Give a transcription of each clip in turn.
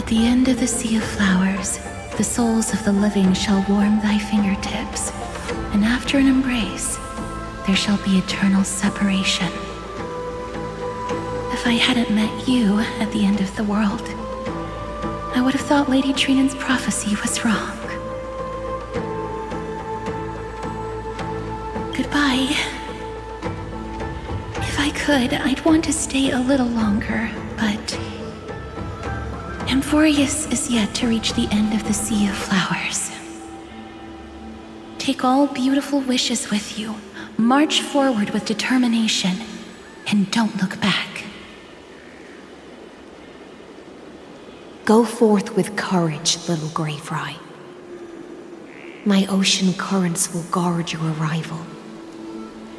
At the end of the sea of flowers, the souls of the living shall warm thy fingertips, and after an embrace, there shall be eternal separation. If I hadn't met you at the end of the world, I would have thought Lady Trinan's prophecy was wrong. Goodbye. If I could, I'd want to stay a little longer, but Amphorius is yet to reach the end of the Sea of Flowers. Take all beautiful wishes with you, march forward with determination, and don't look back. Go forth with courage, little Grey Fry. My ocean currents will guard your arrival,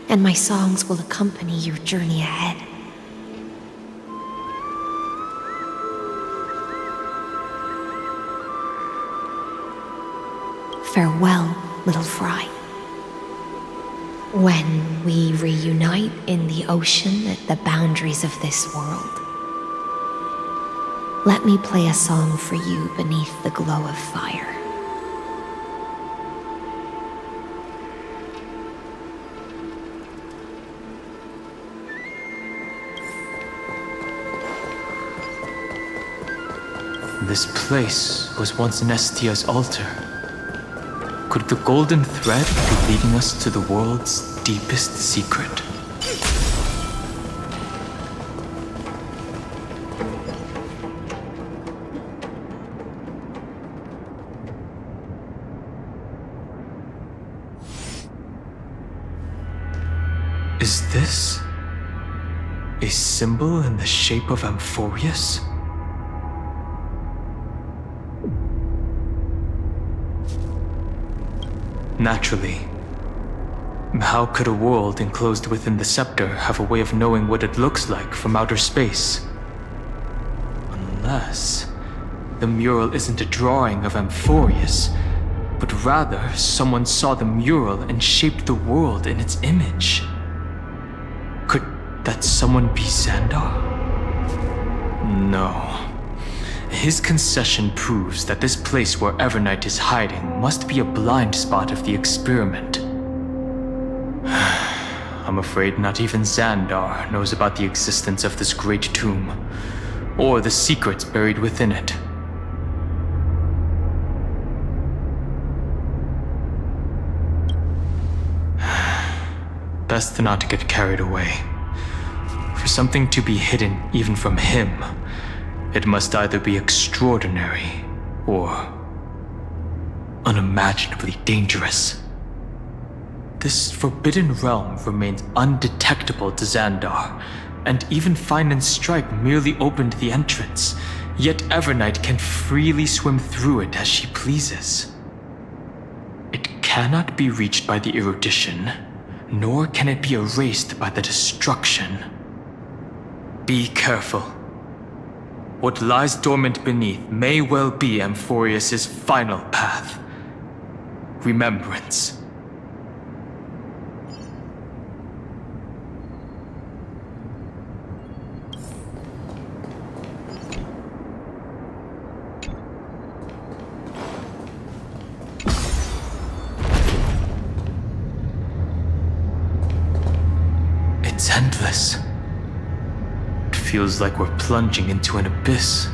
and my songs will accompany your journey ahead. Farewell, little Fry. When we reunite in the ocean at the boundaries of this world, let me play a song for you beneath the glow of fire. This place was once Nestia's altar. Could the golden thread be leading us to the world's deepest secret? Is this a symbol in the shape of Amphorius? Naturally. How could a world enclosed within the scepter have a way of knowing what it looks like from outer space? Unless the mural isn't a drawing of Amphorius, but rather someone saw the mural and shaped the world in its image. Could that someone be Xandar? No. His concession proves that this place where Evernight is hiding must be a blind spot of the experiment. I'm afraid not even Xandar knows about the existence of this great tomb, or the secrets buried within it. Best not to get carried away. For something to be hidden even from him, it must either be extraordinary or unimaginably dangerous. This forbidden realm remains undetectable to Xandar, and even Find and Strike merely opened the entrance, yet Evernight can freely swim through it as she pleases. It cannot be reached by the erudition, nor can it be erased by the destruction. Be careful. What lies dormant beneath may well be Amphorius' final path. Remembrance. It's endless. Feels like we're plunging into an abyss.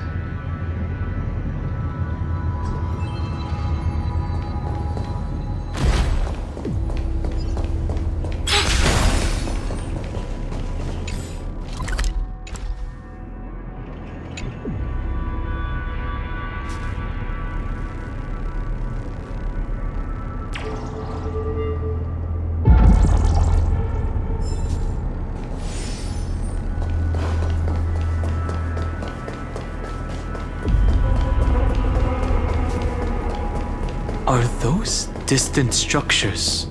Are those distant structures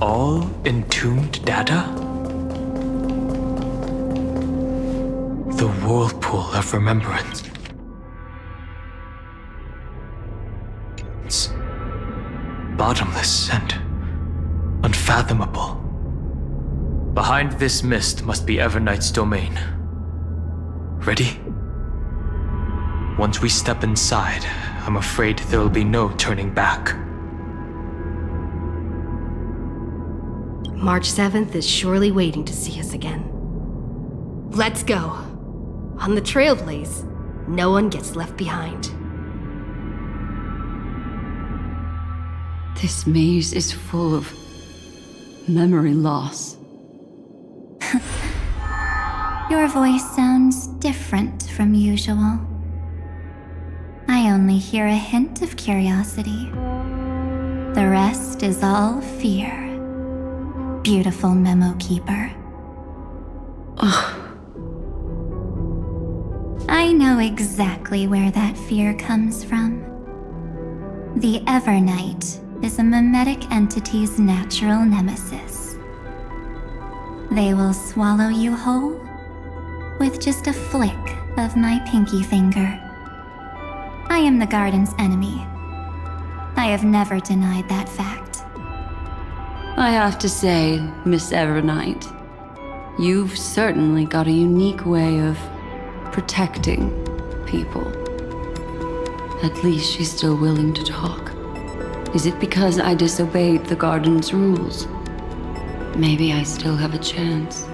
all entombed data? The whirlpool of remembrance. It's bottomless and unfathomable. Behind this mist must be Evernight's domain. Ready? Once we step inside, I'm afraid there will be no turning back. March 7th is surely waiting to see us again. Let's go. On the Trailblaze, no one gets left behind. This maze is full of memory loss. Your voice sounds different from usual. I only hear a hint of curiosity. The rest is all fear. Beautiful memo keeper. I know exactly where that fear comes from. The Evernight is a mimetic entity's natural nemesis. They will swallow you whole with just a flick of my pinky finger. I am the garden's enemy. I have never denied that fact. I have to say, Miss Evernight, you've certainly got a unique way of protecting people. At least she's still willing to talk. Is it because I disobeyed the garden's rules? Maybe I still have a chance.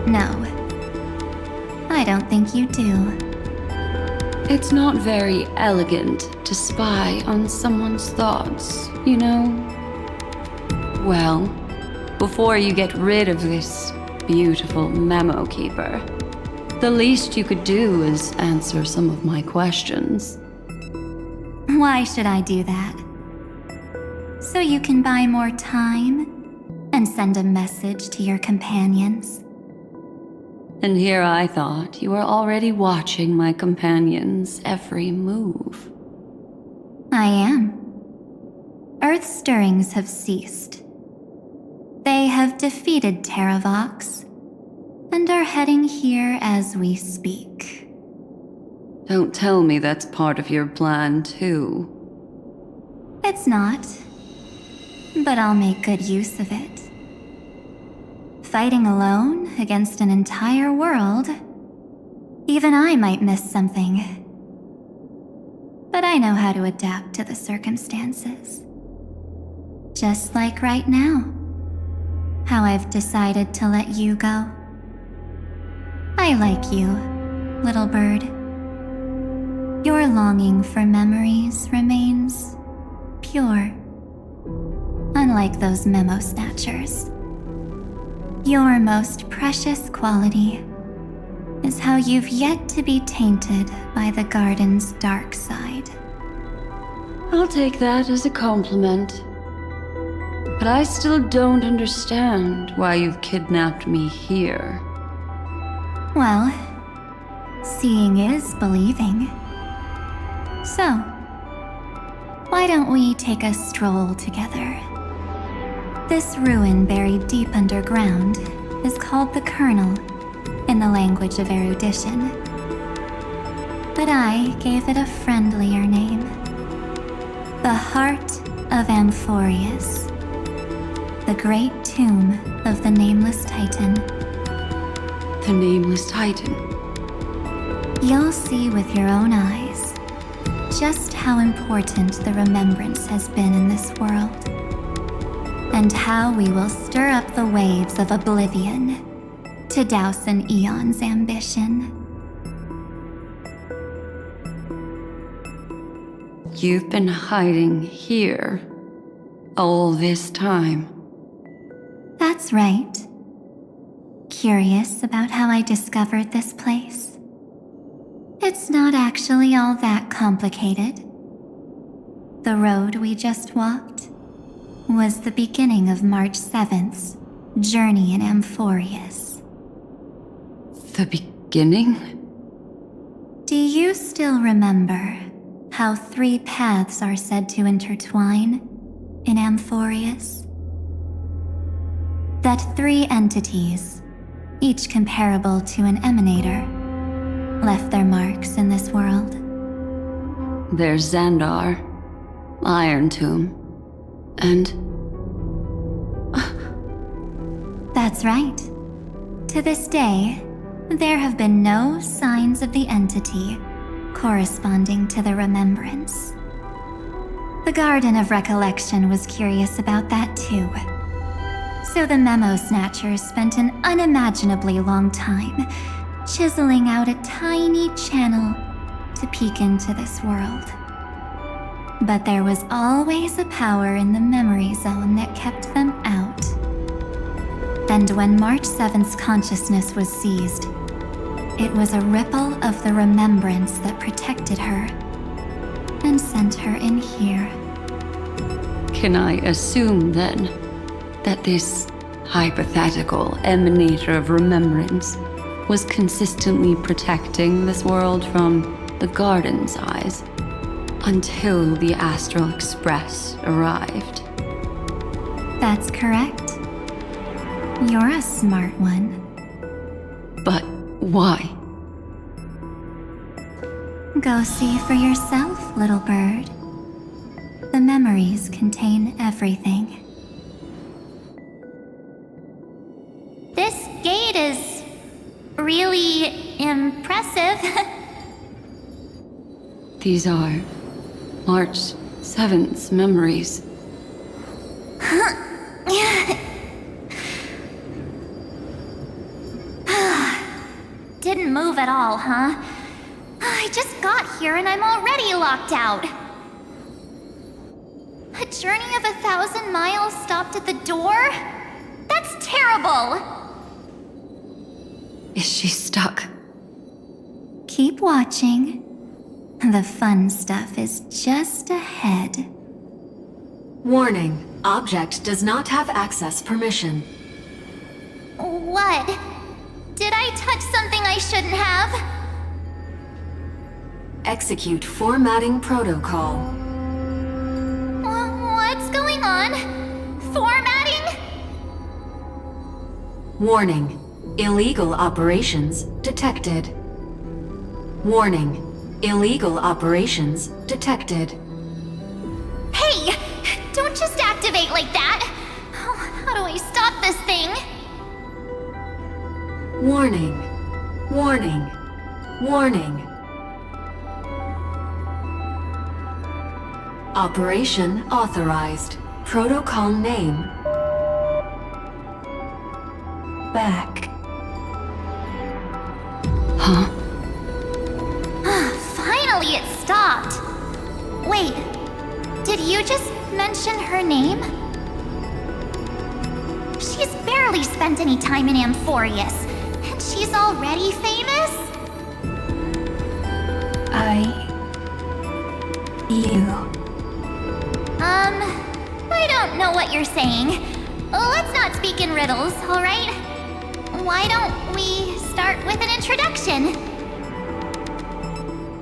No, I don't think you do. It's not very elegant to spy on someone's thoughts, you know? Well, before you get rid of this beautiful memo keeper, the least you could do is answer some of my questions. Why should I do that? So you can buy more time and send a message to your companions? And here I thought you were already watching my companions' every move. I am. Earth's stirrings have ceased. They have defeated Terravox and are heading here as we speak. Don't tell me that's part of your plan, too. It's not, but I'll make good use of it. Fighting alone against an entire world, even I might miss something. But I know how to adapt to the circumstances. Just like right now, how I've decided to let you go. I like you, little bird. Your longing for memories remains pure, unlike those memo snatchers. Your most precious quality is how you've yet to be tainted by the garden's dark side. I'll take that as a compliment. But I still don't understand why you've kidnapped me here. Well, seeing is believing. So, why don't we take a stroll together? This ruin buried deep underground is called the Kernel in the language of erudition. But I gave it a friendlier name. The Heart of Amphorius. The great tomb of the Nameless Titan. The Nameless Titan. You'll see with your own eyes just how important the remembrance has been in this world, and how we will stir up the waves of oblivion to douse an eon's ambition. You've been hiding here all this time. That's right. Curious about how I discovered this place? It's not actually all that complicated. The road we just walked was the beginning of March 7th's journey in Amphorius. The beginning? Do you still remember how 3 paths are said to intertwine in Amphorius? That 3 entities, each comparable to an emanator, left their marks in this world. There's Xandar, Iron Tomb, and... That's right. To this day, there have been no signs of the entity corresponding to the remembrance. The Garden of Recollection was curious about that too. So the Memo Snatchers spent an unimaginably long time chiseling out a tiny channel to peek into this world. But there was always a power in the memory zone that kept them out. And when March 7th's consciousness was seized, it was a ripple of the remembrance that protected her and sent her in here. Can I assume then that this hypothetical emanator of remembrance was consistently protecting this world from the Garden's eyes until the Astral Express arrived? That's correct. You're a smart one. But why? Go see for yourself, little bird. The memories contain everything. This gate is really impressive. These are March 7th's memories. Didn't move at all, huh? I just got here and I'm already locked out. A journey of 1,000 miles stopped at the door? That's terrible! Is she stuck? Keep watching. The fun stuff is just ahead. Warning. Object does not have access permission. What? Did I touch something I shouldn't have? Execute formatting protocol. What's going on? Formatting? Warning. Illegal operations detected. Warning. Illegal operations detected. Hey! Don't just activate like that! How do I stop this thing? Warning. Warning. Warning. Operation authorized. Protocol name. Back. Huh? Finally it stopped! Wait, did you just mention her name? She's barely spent any time in Amphorius, and she's already famous? I don't know what you're saying. Let's not speak in riddles, alright? Why don't we start with an introduction?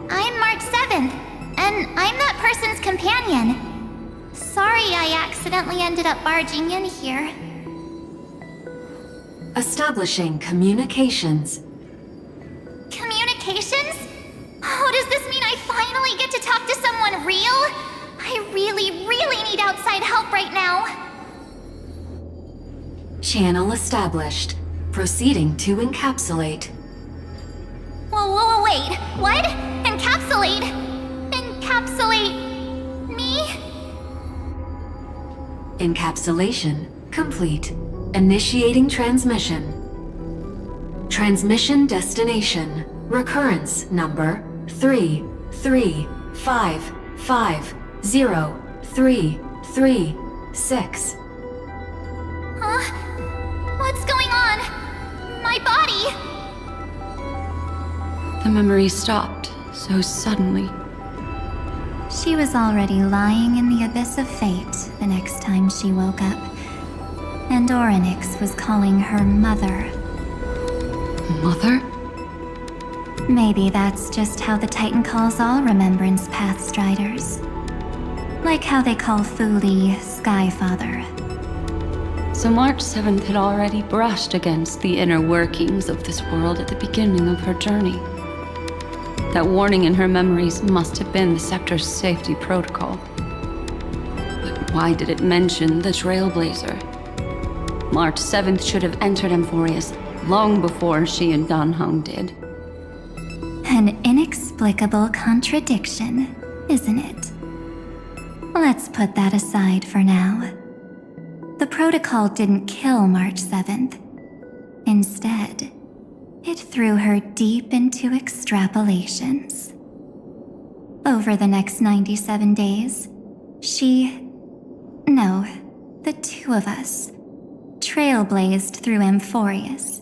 I'm March 7th, and I'm that person's companion. Sorry I accidentally ended up barging in here. Establishing communications. Communications? Oh, does this mean I finally get to talk to someone real? I really need outside help right now. Channel established. Proceeding to encapsulate. Whoa, wait. What? Encapsulate? Encapsulate me? Encapsulation complete. Initiating transmission. Transmission destination. Recurrence number 335503336. Huh? What's going on? My body? The memory stopped so suddenly. She was already lying in the abyss of fate the next time she woke up. And Orynyx was calling her mother. Mother? Maybe that's just how the Titan calls all Remembrance Path Striders. Like how they call Thule Skyfather. So March 7th had already brushed against the inner workings of this world at the beginning of her journey. That warning in her memories must have been the Scepter's safety protocol. But why did it mention the Trailblazer? March 7th should have entered Amphorius long before she and Dan Heng did. An inexplicable contradiction, isn't it? Let's put that aside for now. The protocol didn't kill March 7th. Instead, it threw her deep into extrapolations. Over the next 97 days, the two of us, trailblazed through Amphorius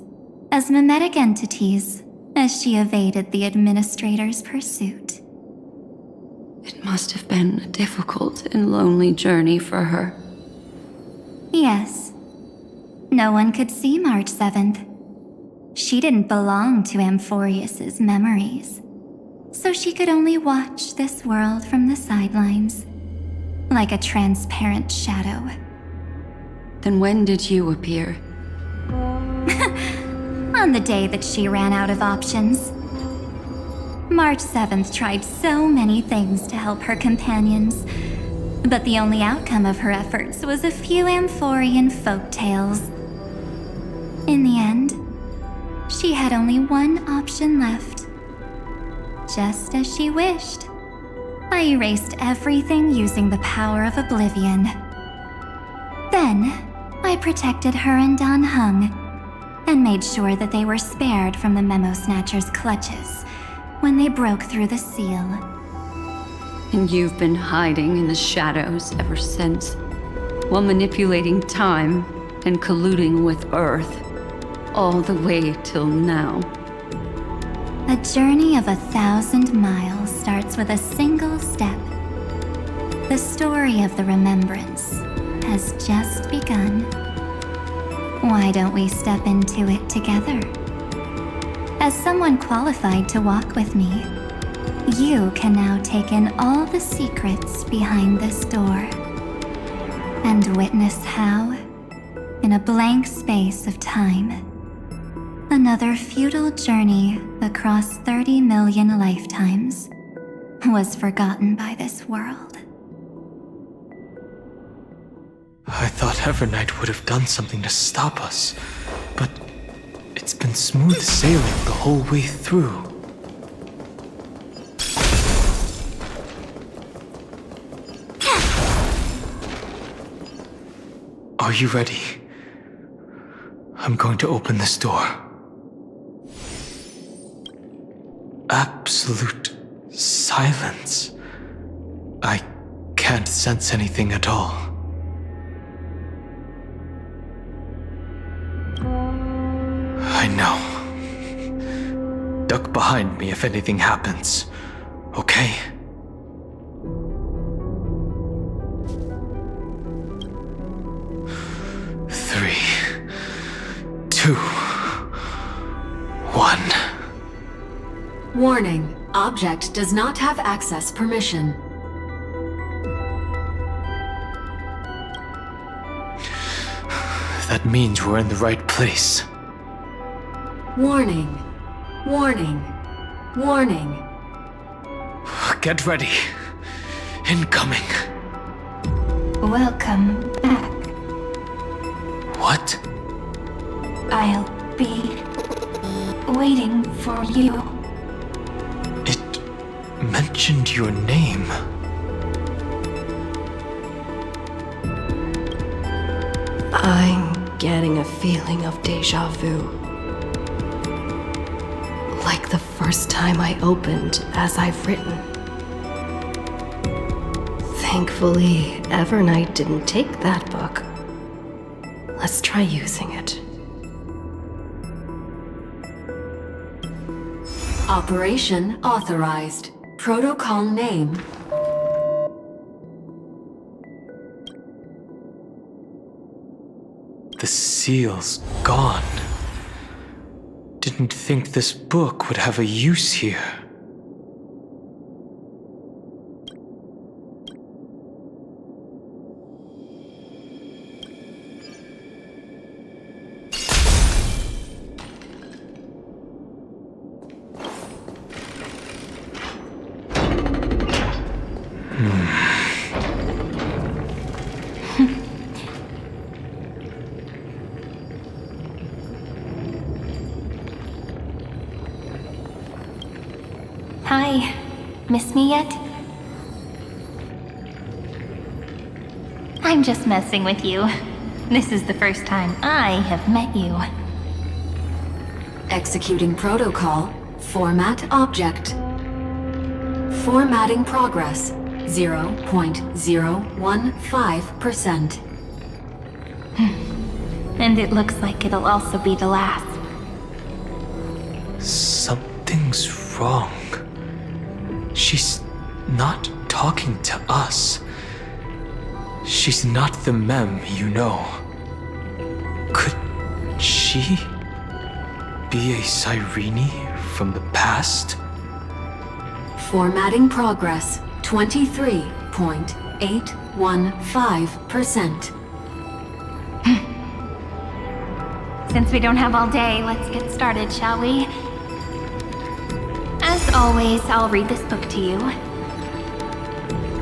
as mimetic entities as she evaded the administrator's pursuit. It must have been a difficult and lonely journey for her. Yes. No one could see March 7th. She didn't belong to Amphorius's memories, so she could only watch this world from the sidelines, like a transparent shadow. Then when did you appear? On the day that she ran out of options. March 7th tried so many things to help her companions, but the only outcome of her efforts was a few Amphorian folk tales. In the end, she had only one option left. Just as she wished, I erased everything using the power of oblivion. Then, I protected her and Dan Heng, and made sure that they were spared from the Memo Snatcher's clutches when they broke through the seal. And you've been hiding in the shadows ever since, while manipulating time and colluding with Earth, all the way till now. A journey of 1,000 miles starts with a single step. The story of the remembrance has just begun. Why don't we step into it together? As someone qualified to walk with me, you can now take in all the secrets behind this door and witness how, in a blank space of time, another futile journey across 30 million lifetimes was forgotten by this world. I thought Evernight would have done something to stop us, but it's been smooth sailing the whole way through. Are you ready? I'm going to open this door. Absolute silence. I can't sense anything at all. I know. Duck behind me if anything happens, okay? Three, two, one. Warning, object does not have access permission. That means we're in the right place. Warning, warning, warning. Get ready. Incoming. Welcome back. What? I'll be waiting for you. It mentioned your name. I'm getting a feeling of deja vu. Like the first time I opened as I've written. Thankfully, Evernight didn't take that book. Let's try using it. Operation authorized. Protocol name. The seal's gone. Didn't think this book would have a use here. Hi. Miss me yet? I'm just messing with you. This is the first time I have met you. Executing protocol. Format object. Formatting progress. 0.015%. And it looks like it'll also be the last. Something's wrong. She's not talking to us. She's not the mem, you know. Could she be a Cyrene from the past? Formatting progress. 23.815%. Since we don't have all day, let's get started, shall we? As always, I'll read this book to you.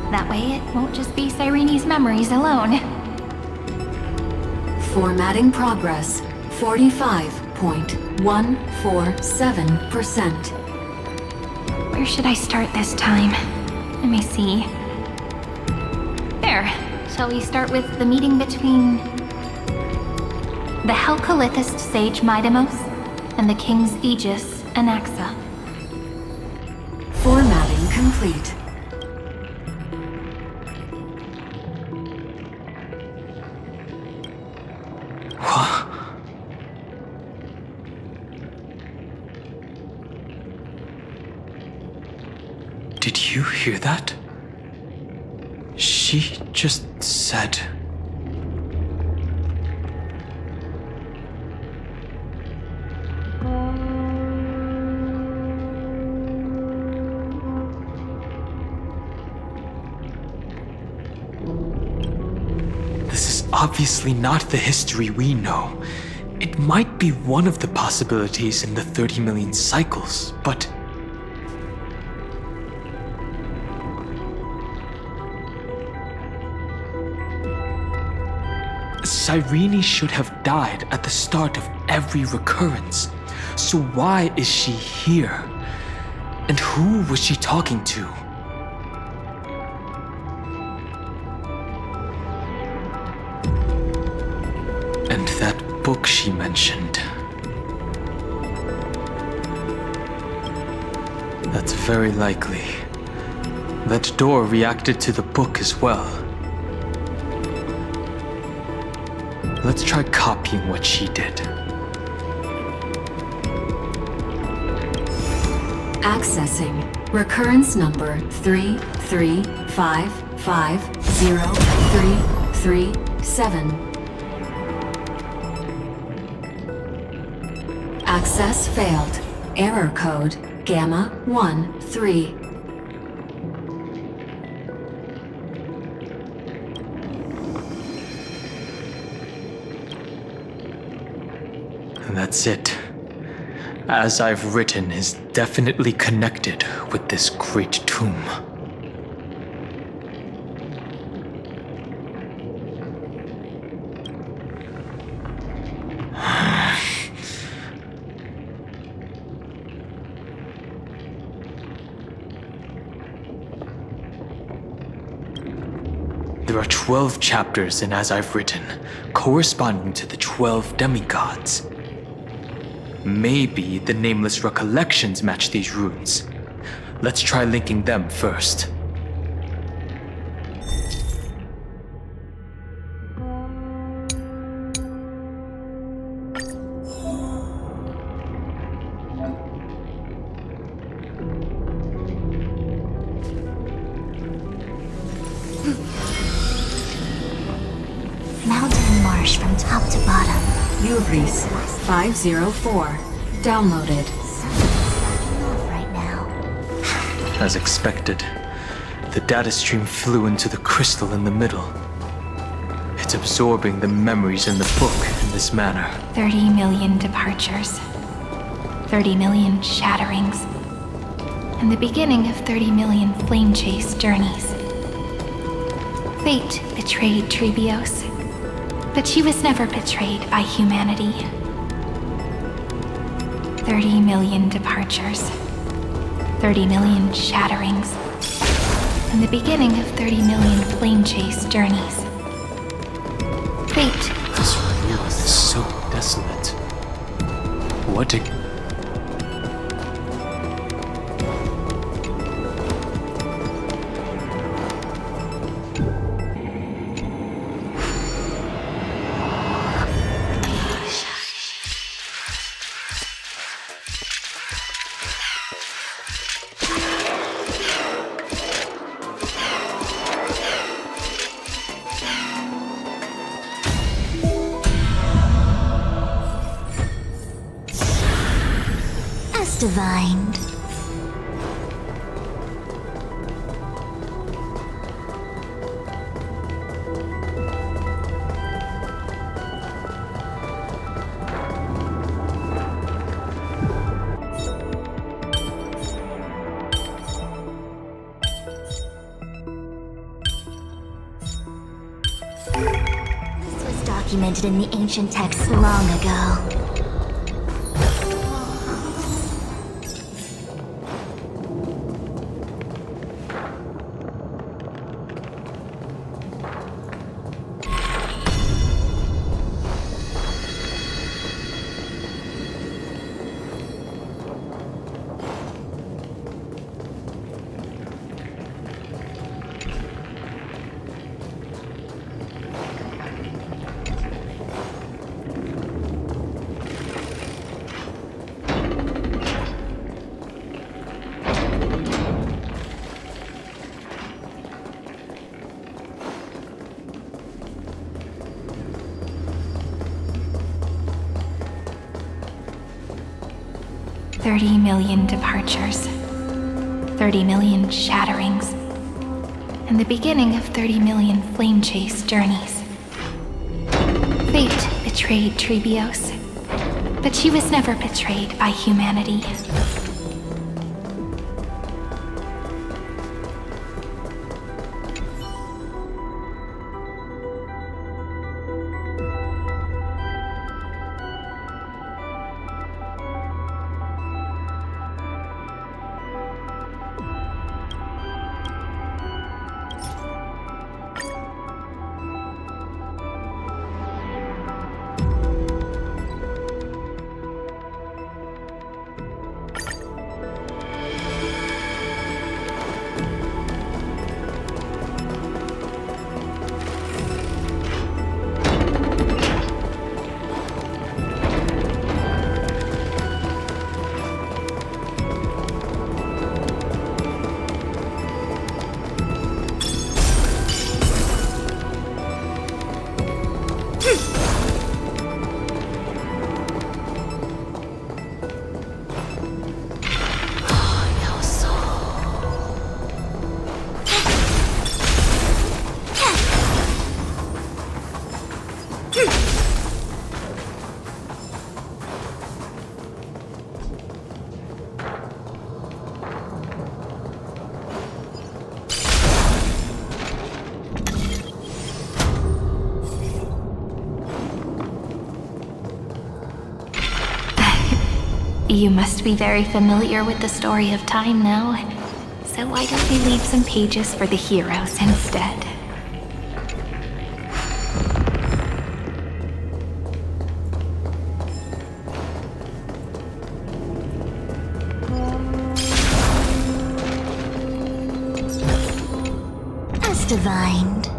That way it won't just be Cyrene's memories alone. Formatting progress. 45.147%. Where should I start this time? Let me see. There. Shall we start with the meeting between the Helcolithist sage Midamos and the king's Aegis, Anaxa? Formatting complete. What? Did you hear that? She just said... This is obviously not the history we know. It might be one of the possibilities in the 30 million cycles, but... Cyrene should have died at the start of every recurrence. So why is she here? And who was she talking to? And that book she mentioned. That's very likely. That door reacted to the book as well. Let's try copying what she did. Accessing recurrence number 335503337. Access failed. Error code Gamma 13. That's it. As I've written is definitely connected with this great tomb. There are 12 chapters in As I've Written, corresponding to the 12 demigods. Maybe the nameless recollections match these runes. Let's try linking them first. Mountain marsh from top to bottom. Uvris 504. Downloaded. Right now. As expected, the data stream flew into the crystal in the middle. It's absorbing the memories in the book in this manner. 30 million departures. 30 million shatterings. And the beginning of 30 million flame chase journeys. Fate betrayed Trebios. But she was never betrayed by humanity. 30 million departures. 30 million shatterings, and the beginning of 30 million flame chase journeys. Fate. This world is so desolate. What a... As divined. This was documented in the ancient texts long ago. $30 million departures, 30 million shatterings, and the beginning of 30 million flame chase journeys. Fate betrayed Trebios, but she was never betrayed by humanity. You must be very familiar with the story of time now, so why don't we leave some pages for the heroes instead? As divined.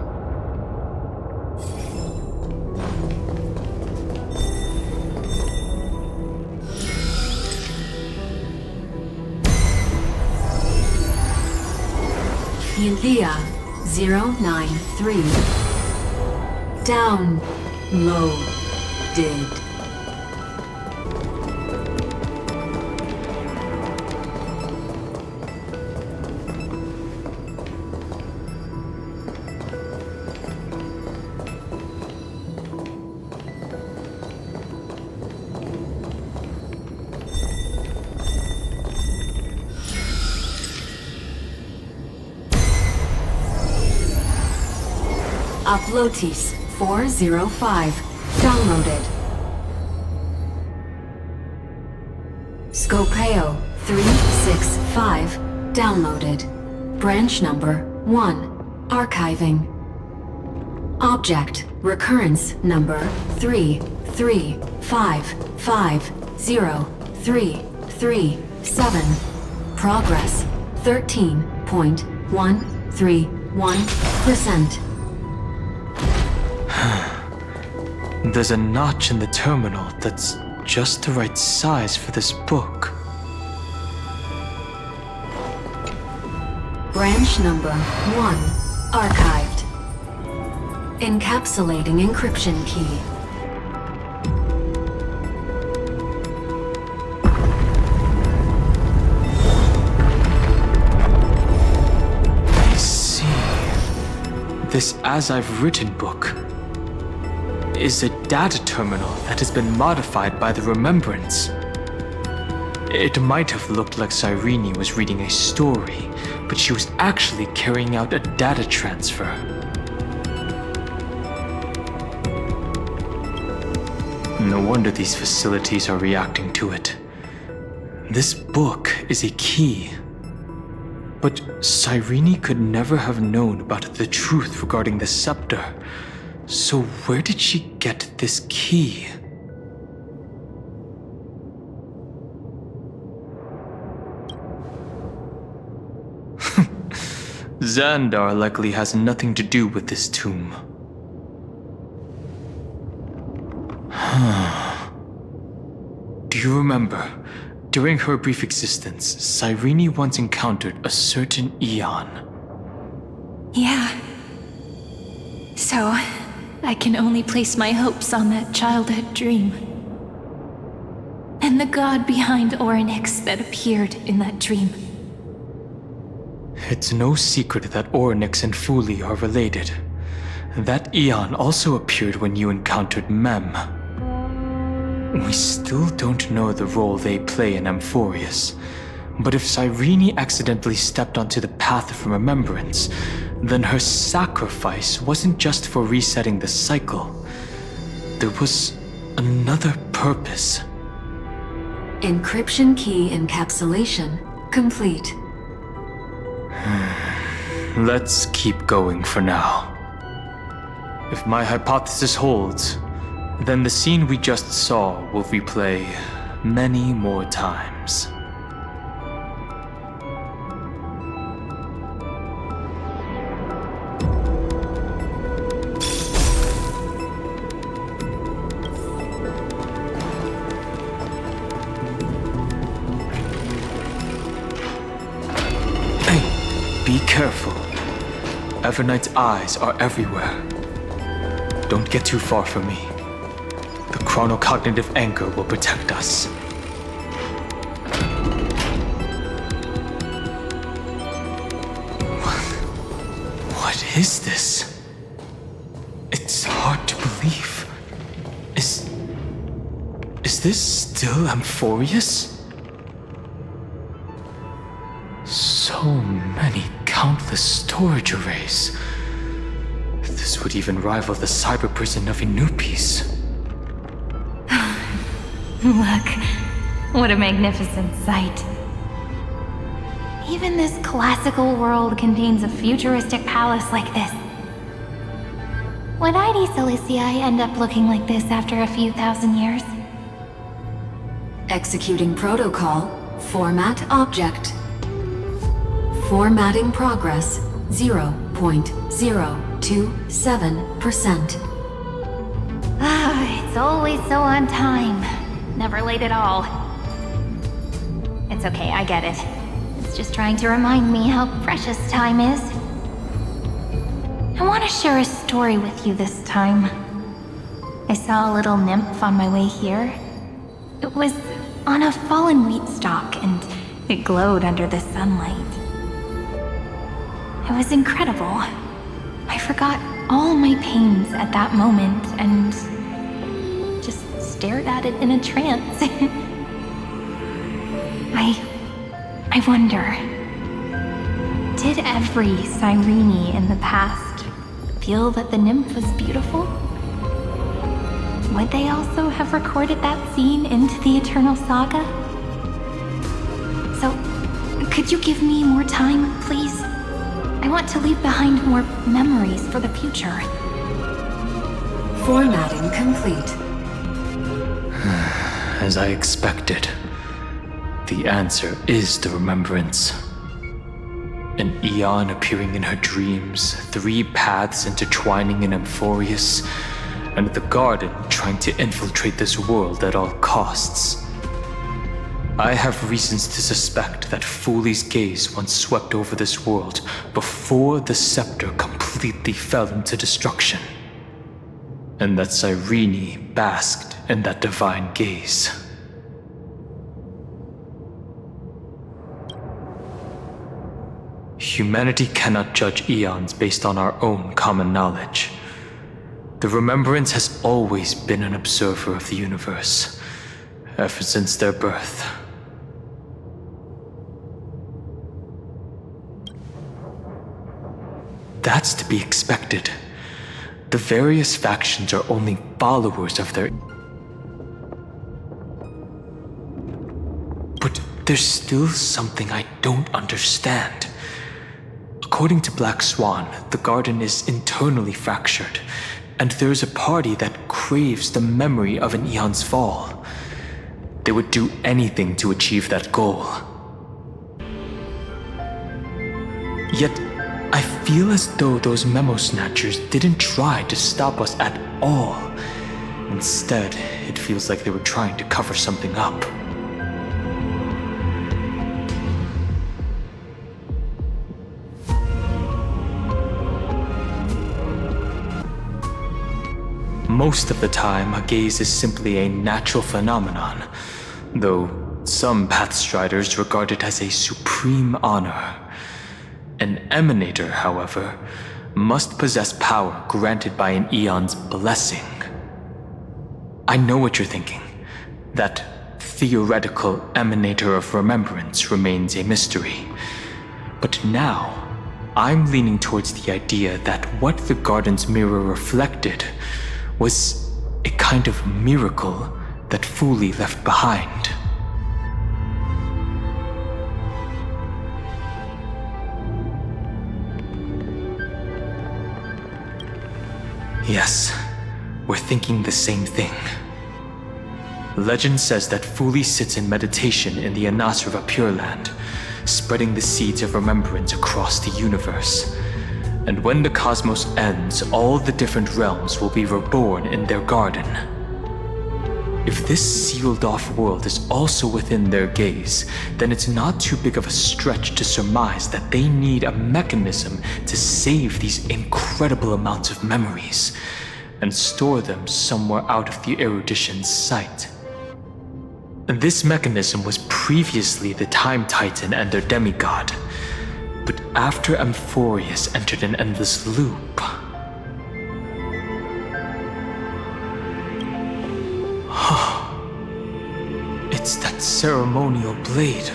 Yulia 093. Downloaded. Uplotis 405. Downloaded. Scopeo 3 465 downloaded. Branch number 1 archiving. Object recurrence number 335503337. Progress 13.131%. There's a notch in the terminal that's just the right size for this book. Branch number 1 archived. Encapsulating encryption key. I see. This As I've Written book is a data terminal that has been modified by the Remembrance. It might have looked like Cyrene was reading a story, but she was actually carrying out a data transfer. No wonder these facilities are reacting to it. This book is a key. But Cyrene could never have known about the truth regarding the scepter. So where did she get this key? Xandar likely has nothing to do with this tomb. Do you remember? During her brief existence, Cyrene once encountered a certain Eon. Yeah. So, I can only place my hopes on that childhood dream. And the god behind Orynyx that appeared in that dream. It's no secret that Orynyx and Fuli are related. That Eon also appeared when you encountered Mem. We still don't know the role they play in Amphorius, but if Cyrene accidentally stepped onto the path of remembrance, then her sacrifice wasn't just for resetting the cycle. There was another purpose. Encryption key encapsulation complete. Let's keep going for now. If my hypothesis holds, then the scene we just saw will replay many more times. Hey, be careful. Evernight's eyes are everywhere. Don't get too far from me. The chronocognitive anchor will protect us. What is this? It's hard to believe. Is this still Amphorius? So many countless storage arrays. This would even rival the cyber prison of Inupis. Look, what a magnificent sight. Even this classical world contains a futuristic palace like this. Would ID Ciliciae end up looking like this after a few thousand years? Executing protocol. Format object. Formatting progress 0.027%. It's always so on time. Never late at all. It's okay, I get it. It's just trying to remind me how precious time is. I want to share a story with you this time. I saw a little nymph on my way here. It was on a fallen wheat stalk and it glowed under the sunlight. It was incredible. I forgot all my pains at that moment and just stared at it in a trance. I wonder, did every Cyrene in the past feel that the nymph was beautiful? Would they also have recorded that scene into the Eternal Saga? So, Could you give me more time, please? I want to leave behind more memories for the future. Formatting complete. As I expected, the answer is the remembrance. An Eon appearing in her dreams, 3 paths intertwining in Amphorius, and the Garden trying to infiltrate this world at all costs. I have reasons to suspect that Fooley's gaze once swept over this world before the scepter completely fell into destruction, and that Cyrene basked in that divine gaze. Humanity cannot judge eons based on our own common knowledge. The Remembrance has always been an observer of the universe, ever since their birth. That's to be expected. The various factions are only followers of their... But there's still something I don't understand. According to Black Swan, the Garden is internally fractured, and there's a party that craves the memory of an eon's fall. They would do anything to achieve that goal. Yet, I feel as though those memo snatchers didn't try to stop us at all. Instead, it feels like they were trying to cover something up. Most of the time, a gaze is simply a natural phenomenon, though some Pathstriders regard it as a supreme honor. An Emanator, however, must possess power granted by an eon's blessing. I know what you're thinking. That theoretical Emanator of Remembrance remains a mystery. But now, I'm leaning towards the idea that what the Garden's mirror reflected was a kind of miracle that Fooley left behind. Yes, we're thinking the same thing. Legend says that Fooley sits in meditation in the Anasrava Pure Land, spreading the seeds of remembrance across the universe. And when the cosmos ends, all the different realms will be reborn in their garden. If this sealed-off world is also within their gaze, then it's not too big of a stretch to surmise that they need a mechanism to save these incredible amounts of memories and store them somewhere out of the erudition's sight. This mechanism was previously the Time Titan and their demigod. But after Amphorius entered an endless loop... It's that ceremonial blade.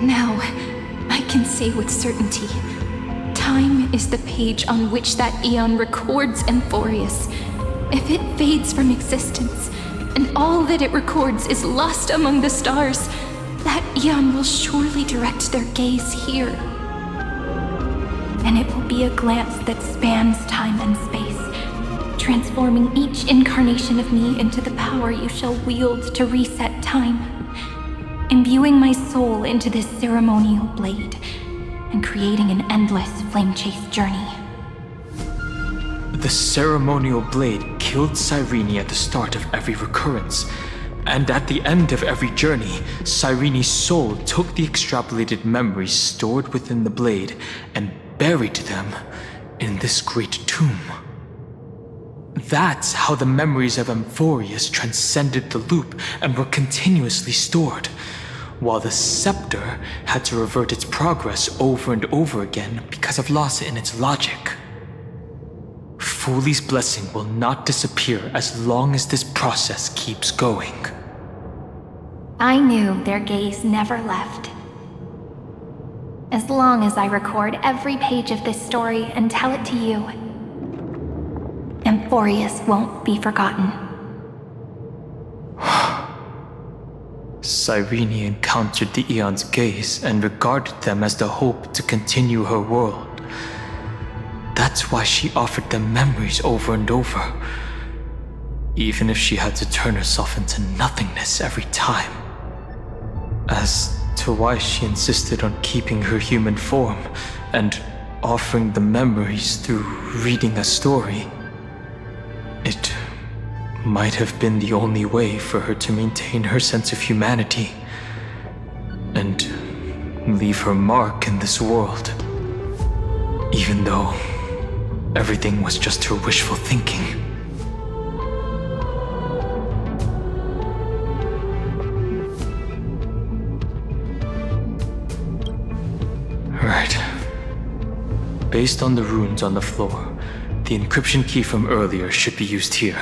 Now, I can say with certainty, time is the page on which that eon records Amphorius. If it fades from existence, and all that it records is lost among the stars, that eon will surely direct their gaze here. And it will be a glance that spans time and space, transforming each incarnation of me into the power you shall wield to reset time, imbuing my soul into this ceremonial blade, and creating an endless flame-chase journey. The ceremonial blade killed Cyrene at the start of every recurrence, and at the end of every journey, Cyrene's soul took the extrapolated memories stored within the blade and buried them in this great tomb. That's how the memories of Amphorius transcended the loop and were continuously stored, while the scepter had to revert its progress over and over again because of loss in its logic. Fooley's blessing will not disappear as long as this process keeps going. I knew their gaze never left. As long as I record every page of this story and tell it to you, Amphorius won't be forgotten. Cyrene encountered the Aeon's gaze and regarded them as the hope to continue her world. That's why she offered them memories over and over, even if she had to turn herself into nothingness every time. As to why she insisted on keeping her human form and offering the memories through reading a story, it might have been the only way for her to maintain her sense of humanity and leave her mark in this world, even though everything was just her wishful thinking. Right. Based on the runes on the floor, the encryption key from earlier should be used here.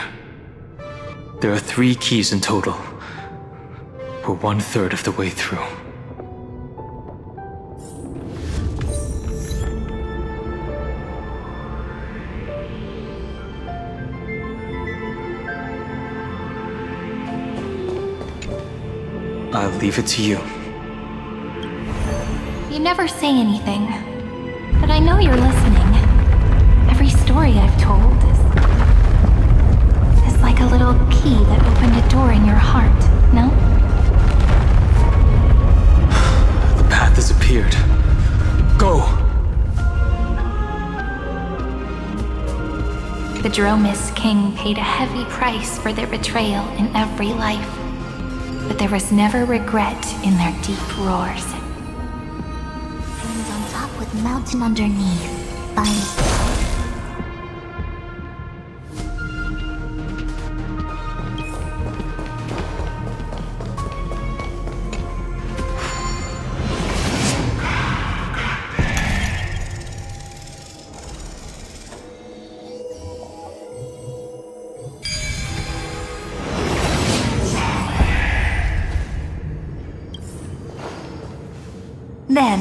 There are 3 keys in total. We're 1/3 of the way through. I'll leave it to you. You never say anything, but I know you're listening. Every story I've told is like a little key that opened a door in your heart, no? The path has appeared. Go! The Dromis King paid a heavy price for their betrayal in every life, but there was never regret in their deep roars. Things on top with mountain underneath. Finest. Then,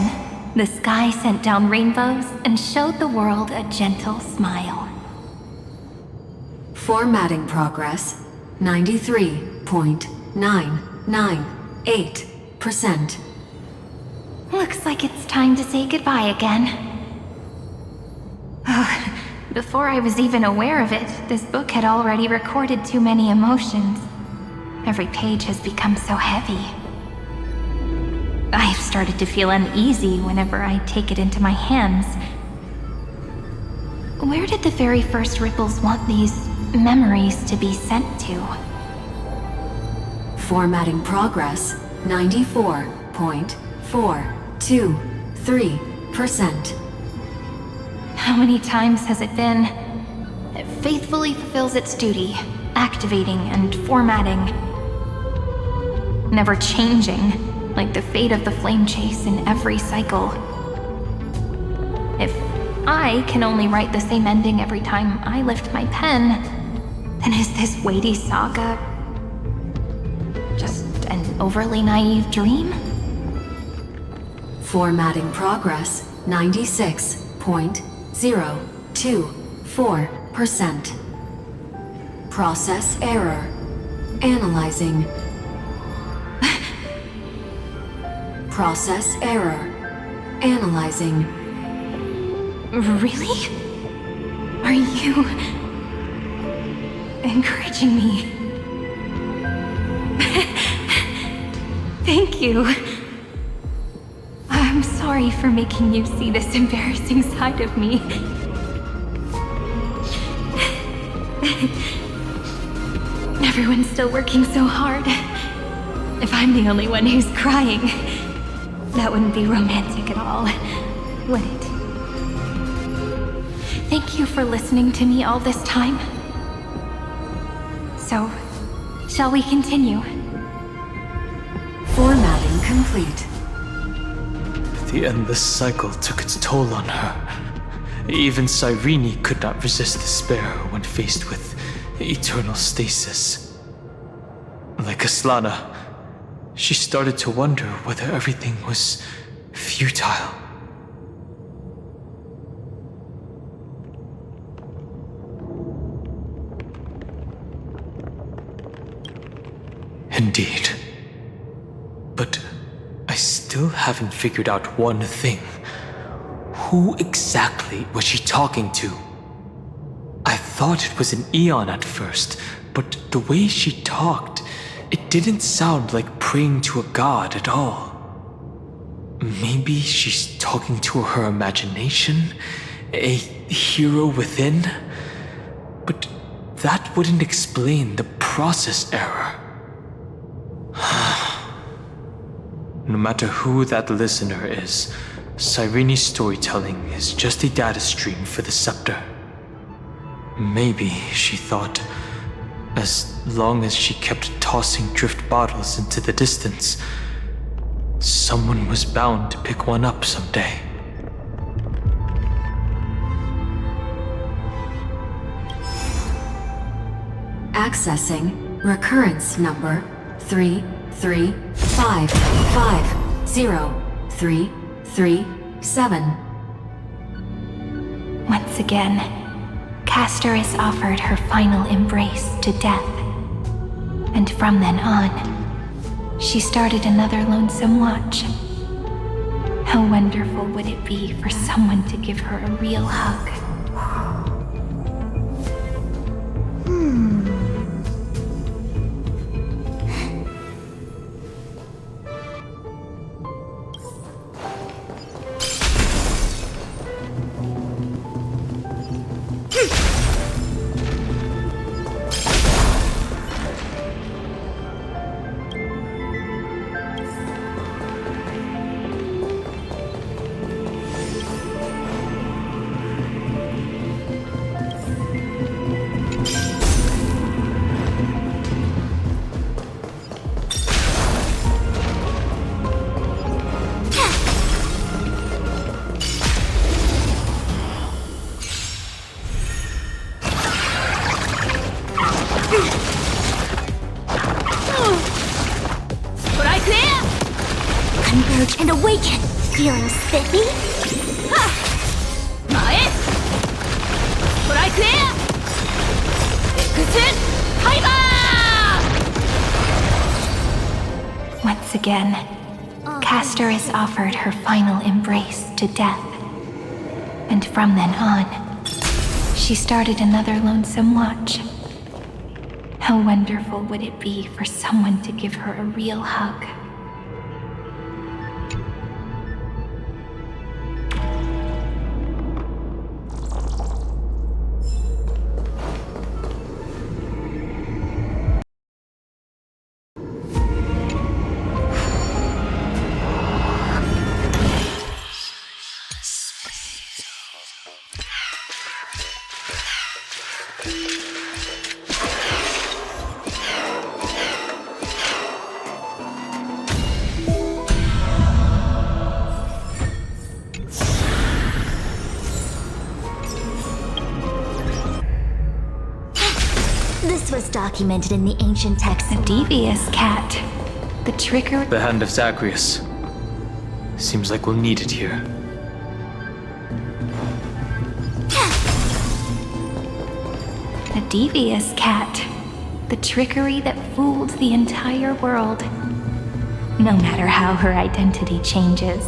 the sky sent down rainbows and showed the world a gentle smile. Formatting progress 93.998%. Looks like it's time to say goodbye again. Before I was even aware of it, this book had already recorded too many emotions. Every page has become so heavy. I've started to feel uneasy whenever I take it into my hands. Where did the very first ripples want these memories to be sent to? Formatting progress 94.423%. How many times has it been? It faithfully fulfills its duty, activating and formatting. Never changing, like the fate of the flame chase in every cycle. If I can only write the same ending every time I lift my pen, then is this weighty saga just an overly naive dream? Formatting progress 96.024%. Process error. Analyzing. Process error. Analyzing. Really? Are you encouraging me? Thank you. I'm sorry for making you see this embarrassing side of me. Everyone's still working so hard. If I'm the only one who's crying, that wouldn't be romantic at all, would it? Thank you for listening to me all this time. So, shall we continue? Formatting complete. The endless cycle took its toll on her. Even Cyrene could not resist despair when faced with eternal stasis. Like Aslana, she started to wonder whether everything was futile. Indeed. But I still haven't figured out one thing. Who exactly was she talking to? I thought it was an Eon at first, but the way she talked, it didn't sound like praying to a god at all. Maybe she's talking to her imagination? A hero within? But that wouldn't explain the process error. No matter who that listener is, Cyrene's storytelling is just a data stream for the scepter. Maybe, she thought, as long as she kept tossing drift bottles into the distance, someone was bound to pick one up someday. Accessing recurrence number 335503337. Once again, Castor is offered her final embrace to death. And from then on, she started another lonesome watch. How wonderful would it be for someone to give her a real hug? Converge and awaken! Feeling spiffy? Once again, Castor is offered her final embrace to death. And from then on, she started another lonesome watch. How wonderful would it be for someone to give her a real hug? This was documented in the ancient texts. The devious cat. The trickery. The hand of Zagreus. Seems like we'll need it here. The devious cat. The trickery that fooled the entire world. No matter how her identity changes,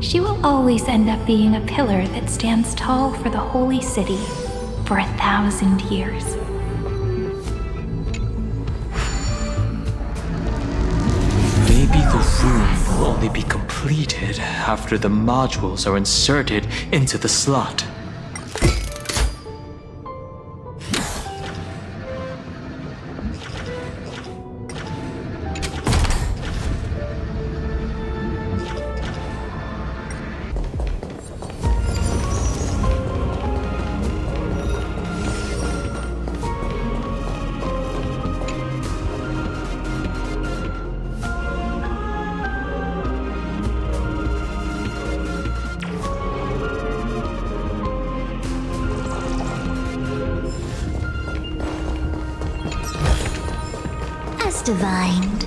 she will always end up being a pillar that stands tall for the holy city for 1,000 years. Maybe the room will only be completed after the modules are inserted into the slot. Divined.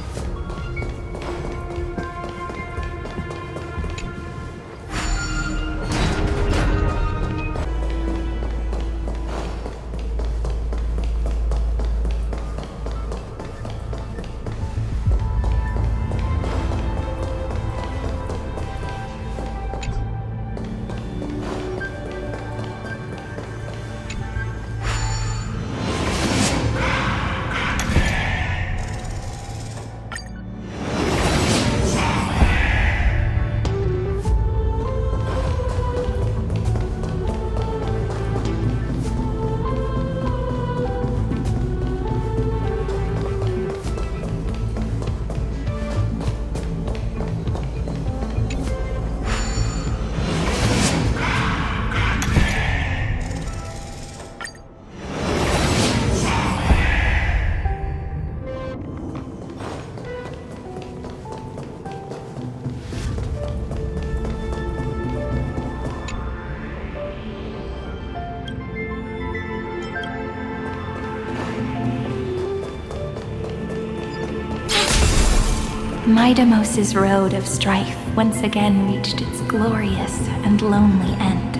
Midamos's road of strife once again reached its glorious and lonely end,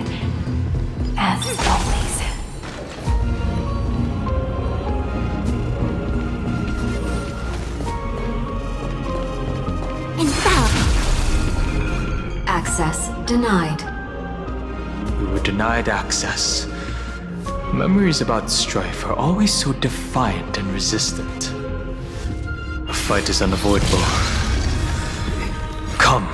as always. Access denied. We were denied access. Memories about strife are always so defiant and resistant. A fight is unavoidable. Come.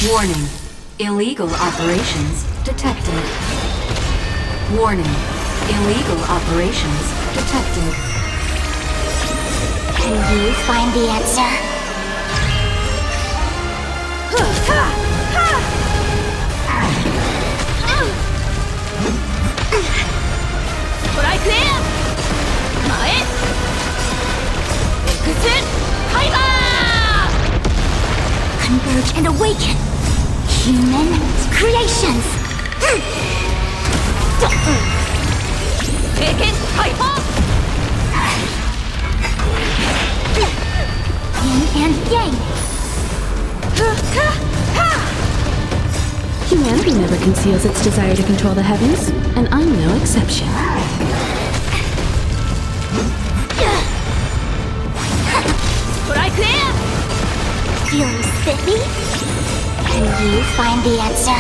Warning. Illegal operations detected. Warning. Illegal operations detected. Can you find the answer? Converge and awaken! Human creations! Yin and yang! Humanity never conceals its desire to control the heavens, and I'm no exception. Feeling spiffy? Can you find the answer?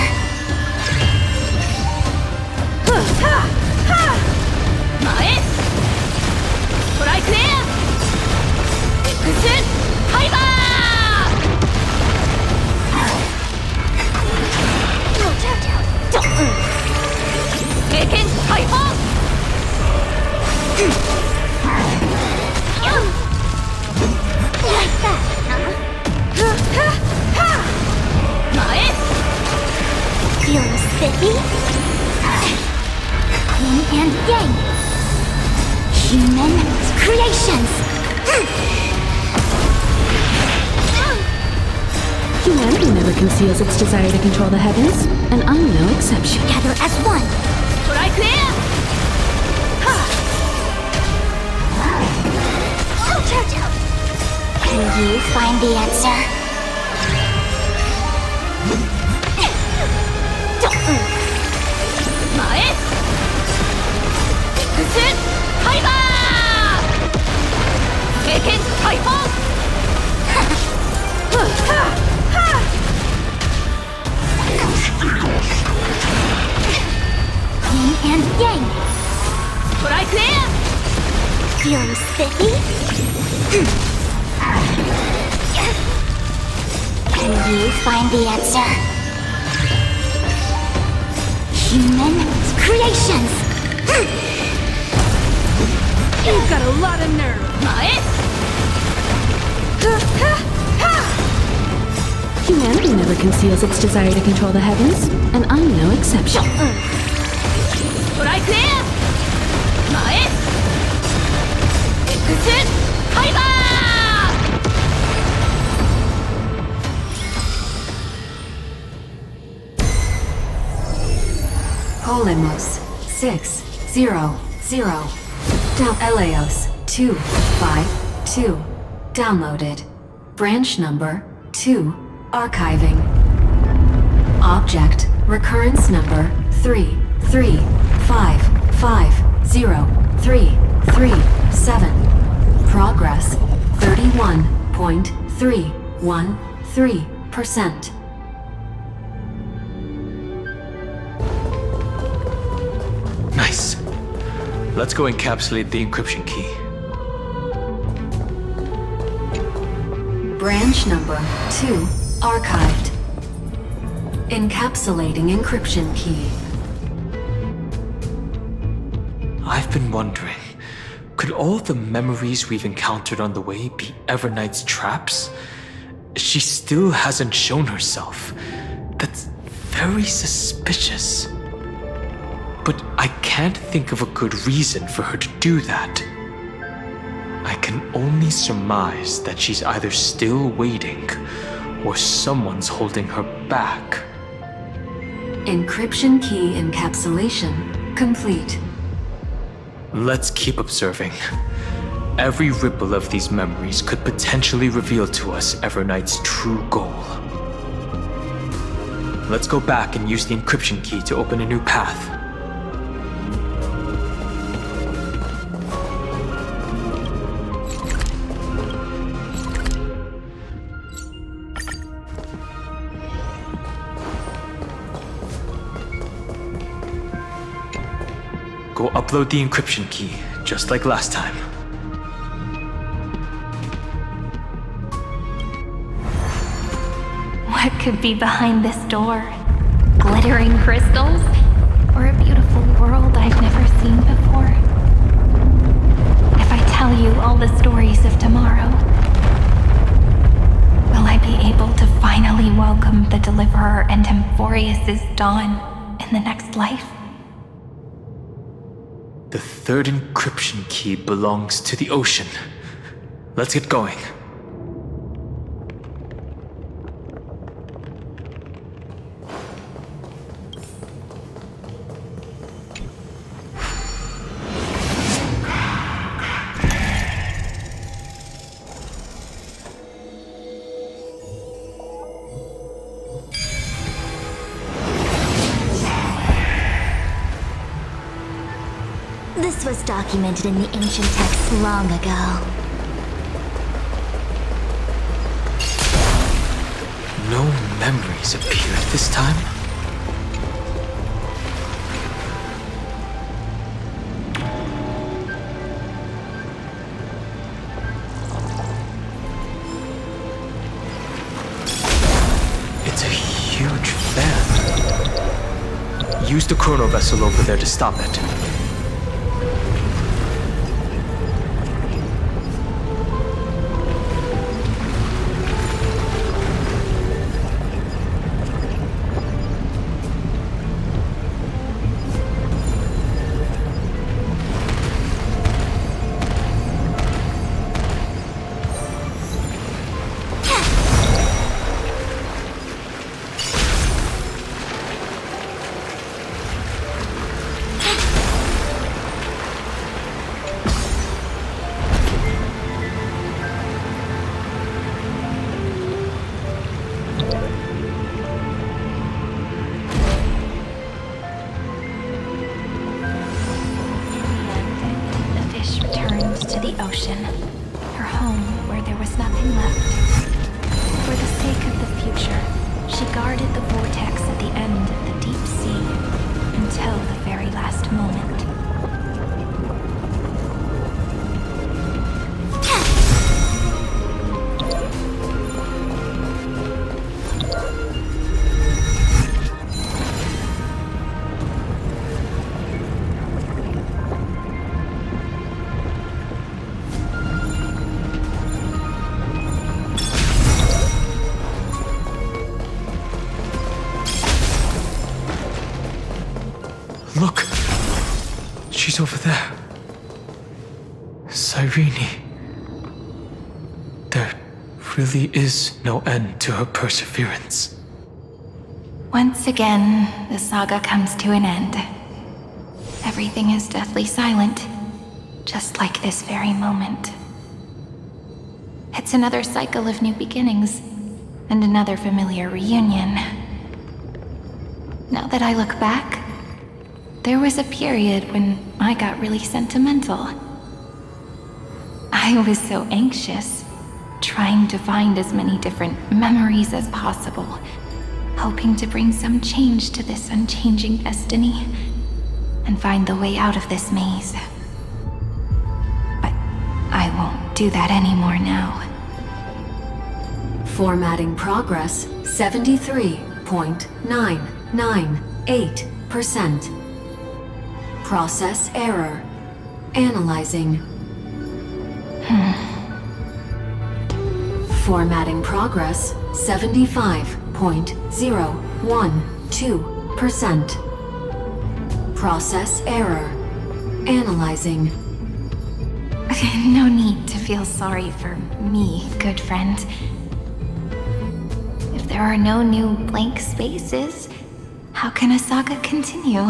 Feeling spiffy? Yin and yang. Human creations. Humanity never conceals its desire to control the heavens, and I'm no exception. Gather as one. Can you find the answer? Yin and yang. Feeling spiffy? Can you find the answer? Human creations! You've got a lot of nerve. Humanity never conceals its desire to control the heavens, and I'm no exception. Polymos 600. Eleos 252. Downloaded. Branch number 2. Archiving. Object recurrence number 335503337. Progress 31.313%. Nice. Let's go encapsulate the encryption key. Branch number 2 archived. Encapsulating encryption key. I've been wondering, could all the memories we've encountered on the way be Everknight's traps? She still hasn't shown herself. That's very suspicious. But I can't think of a good reason for her to do that. I can only surmise that she's either still waiting or someone's holding her back. Encryption key encapsulation complete. Let's keep observing. every ripple of these memories could potentially reveal to us Everknight's true goal. Let's go back and use the encryption key to open a new path. Go upload the encryption key, just like last time. What could be behind this door? Glittering crystals? Or a beautiful world I've never seen before? If I tell you all the stories of tomorrow, will I be able to finally welcome the Deliverer and Emphorius' dawn in the next life? The third encryption key belongs to the ocean. Let's get going. This was documented in the ancient texts long ago. No memories appeared this time? It's a huge fan. Use the chrono vessel over there to stop it. To the ocean, her home where there was nothing left. For the sake of the future, she guarded the vortex at the end of the deep sea until the very last moment. Look! She's over there. Cyrene. There really is no end to her perseverance. Once again, the saga comes to an end. Everything is deathly silent, just like this very moment. It's another cycle of new beginnings, and another familiar reunion. Now that I look back, there was a period when I got really sentimental. I was so anxious, trying to find as many different memories as possible, hoping to bring some change to this unchanging destiny, and find the way out of this maze. But I won't do that anymore now. Formatting progress 73.998%. Process error. Analyzing. Formatting progress 75.012%. Process error. Analyzing. No need to feel sorry for me, good friend. If there are no new blank spaces, how can a saga continue?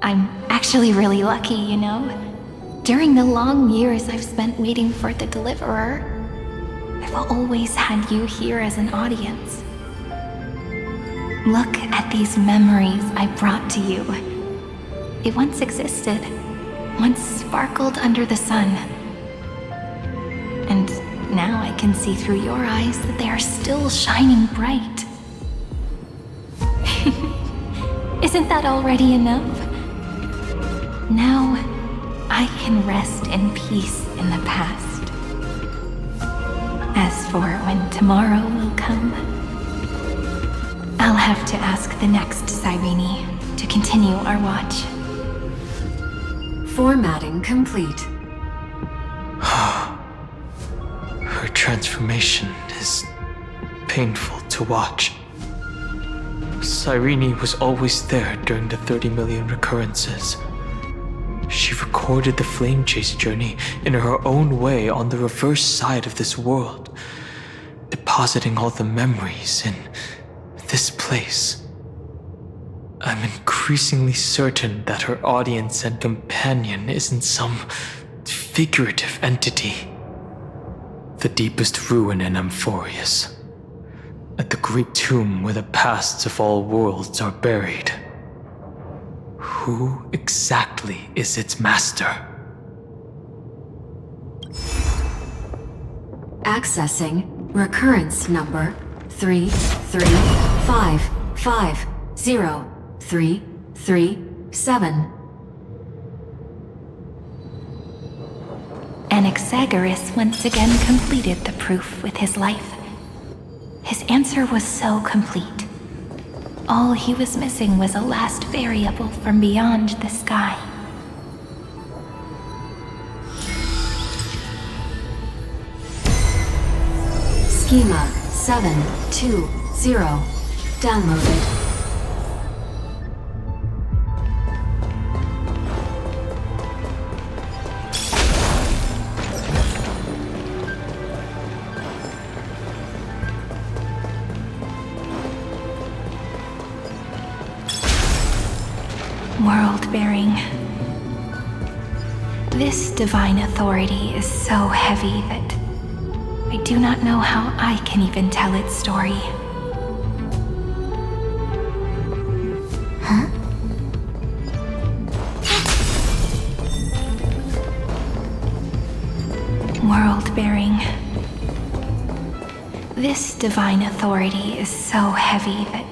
I'm actually really lucky, you know? During the long years I've spent waiting for the deliverer, I've always had you here as an audience. Look at these memories I brought to you. They once existed, once sparkled under the sun. And now I can see through your eyes that they are still shining bright. Isn't that already enough? Now, I can rest in peace in the past. As for when tomorrow will come, I'll have to ask the next Cyrene to continue our watch. Formatting complete. Her transformation is painful to watch. Cyrene was always there during the 30 million recurrences. She recorded the flame chase journey in her own way on the reverse side of this world, depositing all the memories in this place. I'm increasingly certain that her audience and companion isn't some figurative entity. The deepest ruin in Amphorius, at the great tomb where the pasts of all worlds are buried. Who exactly is its master? Accessing recurrence number 335503337. Anaxagoras once again completed the proof with his life. His answer was so complete. All he was missing was a last variable from beyond the sky. Schema 720 downloaded. World-bearing. This divine authority is so heavy that I do not know how I can even tell its story. Huh? World-bearing. This divine authority is so heavy that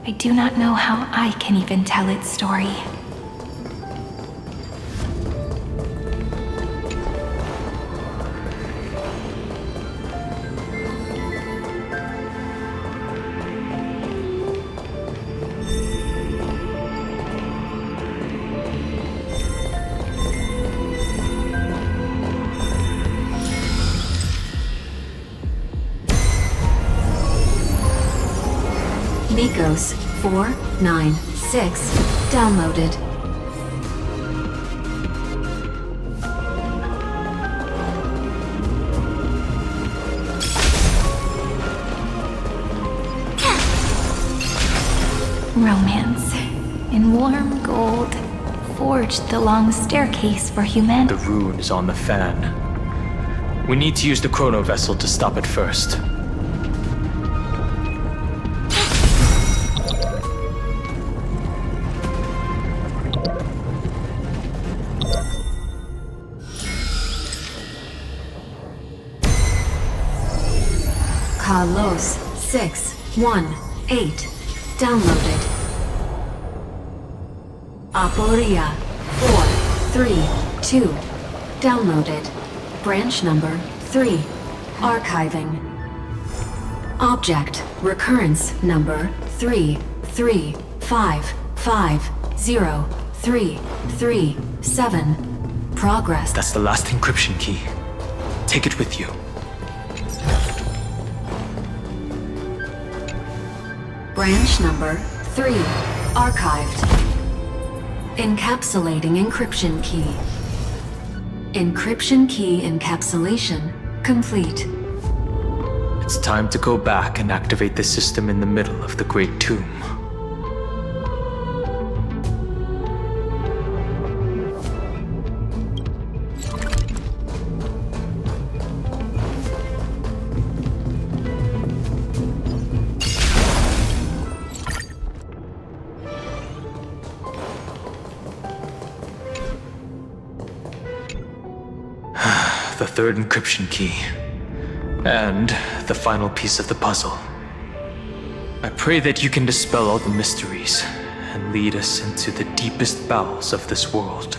I do not know how I can even tell its story. Nikos 496 downloaded. Romance, in warm gold, forged the long staircase for humanity. The rune is on the fan. We need to use the chrono vessel to stop it first. Kalos 618 downloaded. Aporia 432 downloaded. Branch number 3 archiving. Object recurrence number 335503337. Progress. That's the last encryption key. Take it with you. Branch number 3 archived. Encapsulating encryption key. Encryption key encapsulation complete. It's time to go back and activate the system in the middle of the Great Tomb. the third encryption key, and the final piece of the puzzle. I pray that you can dispel all the mysteries and lead us into the deepest bowels of this world.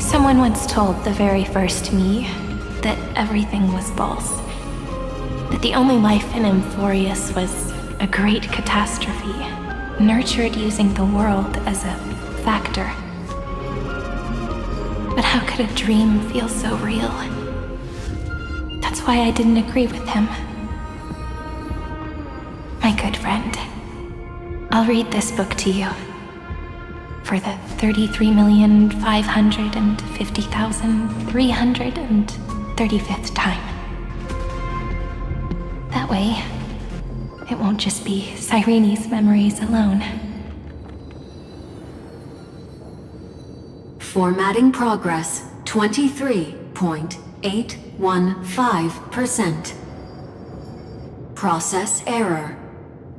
Someone once told the very first me that everything was false. That the only life in Amphorius was a great catastrophe, nurtured using the world as a factor. But how could a dream feel so real? That's why I didn't agree with him. My good friend, I'll read this book to you. For the 33,550,335th time. That way, it won't just be Cyrene's memories alone. Formatting progress 23.815%. Process error.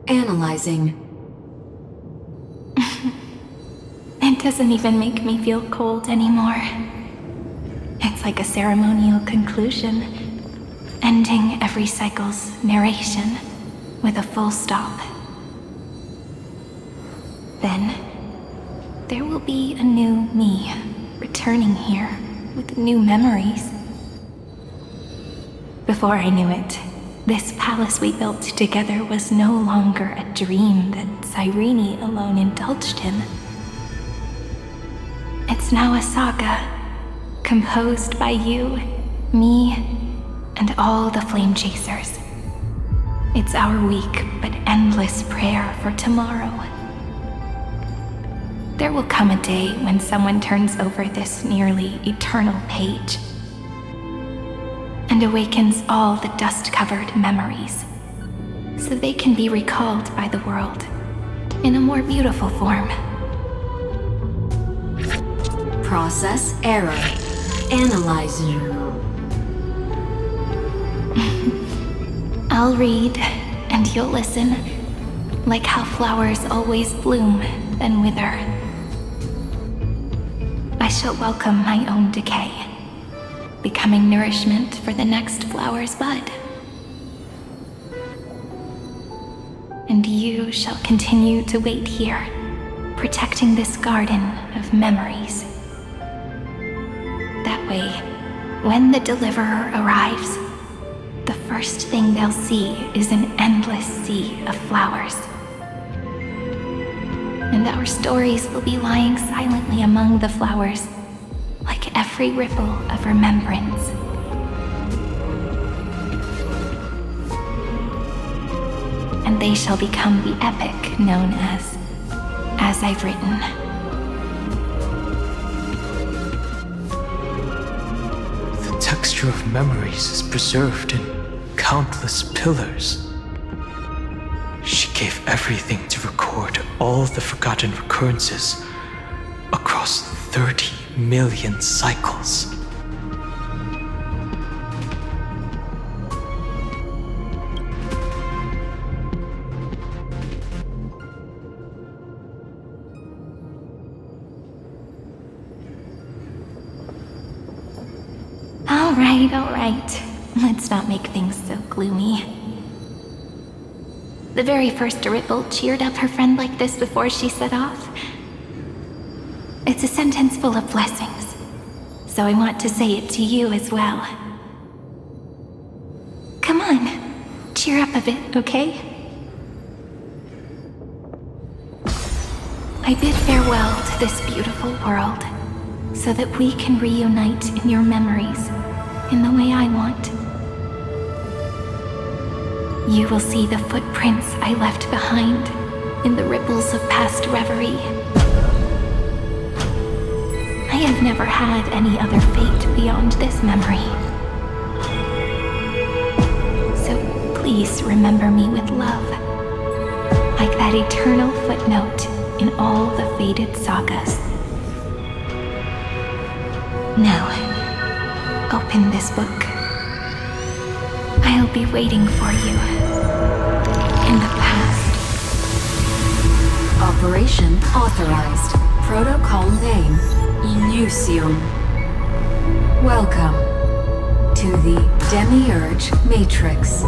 Analyzing. It doesn't even make me feel cold anymore. It's like a ceremonial conclusion, ending every cycle's narration with a full stop. Then, there will be a new me returning here with new memories. Before I knew it, this palace we built together was no longer a dream that Cyrene alone indulged in. It's now a saga, composed by you, me, and all the flame chasers. It's our weak but endless prayer for tomorrow. There will come a day when someone turns over this nearly eternal page and awakens all the dust-covered memories, so they can be recalled by the world in a more beautiful form. Process error. Analyzing. I'll read, and you'll listen, like how flowers always bloom, then wither. I shall welcome my own decay, becoming nourishment for the next flower's bud. And you shall continue to wait here, protecting this garden of memories. That way, when the deliverer arrives, the first thing they'll see is an endless sea of flowers. And our stories will be lying silently among the flowers, like every ripple of remembrance. And they shall become the epic known as I've Written. The texture of memories is preserved in countless pillars. She gave everything to record all the forgotten recurrences across 30 million cycles. All right. Let's not make things so gloomy. The very first Ripple cheered up her friend like this before she set off. It's a sentence full of blessings, so I want to say it to you as well. Come on, cheer up a bit, okay? I bid farewell to this beautiful world, so that we can reunite in your memories in the way I want. You will see the footprints I left behind in the ripples of past reverie. I have never had any other fate beyond this memory. So please remember me with love, like that eternal footnote in all the faded sagas. Now, open this book. I'll be waiting for you. in the past. Operation authorized. Protocol name, Illusion. Welcome to the Demiurge Matrix.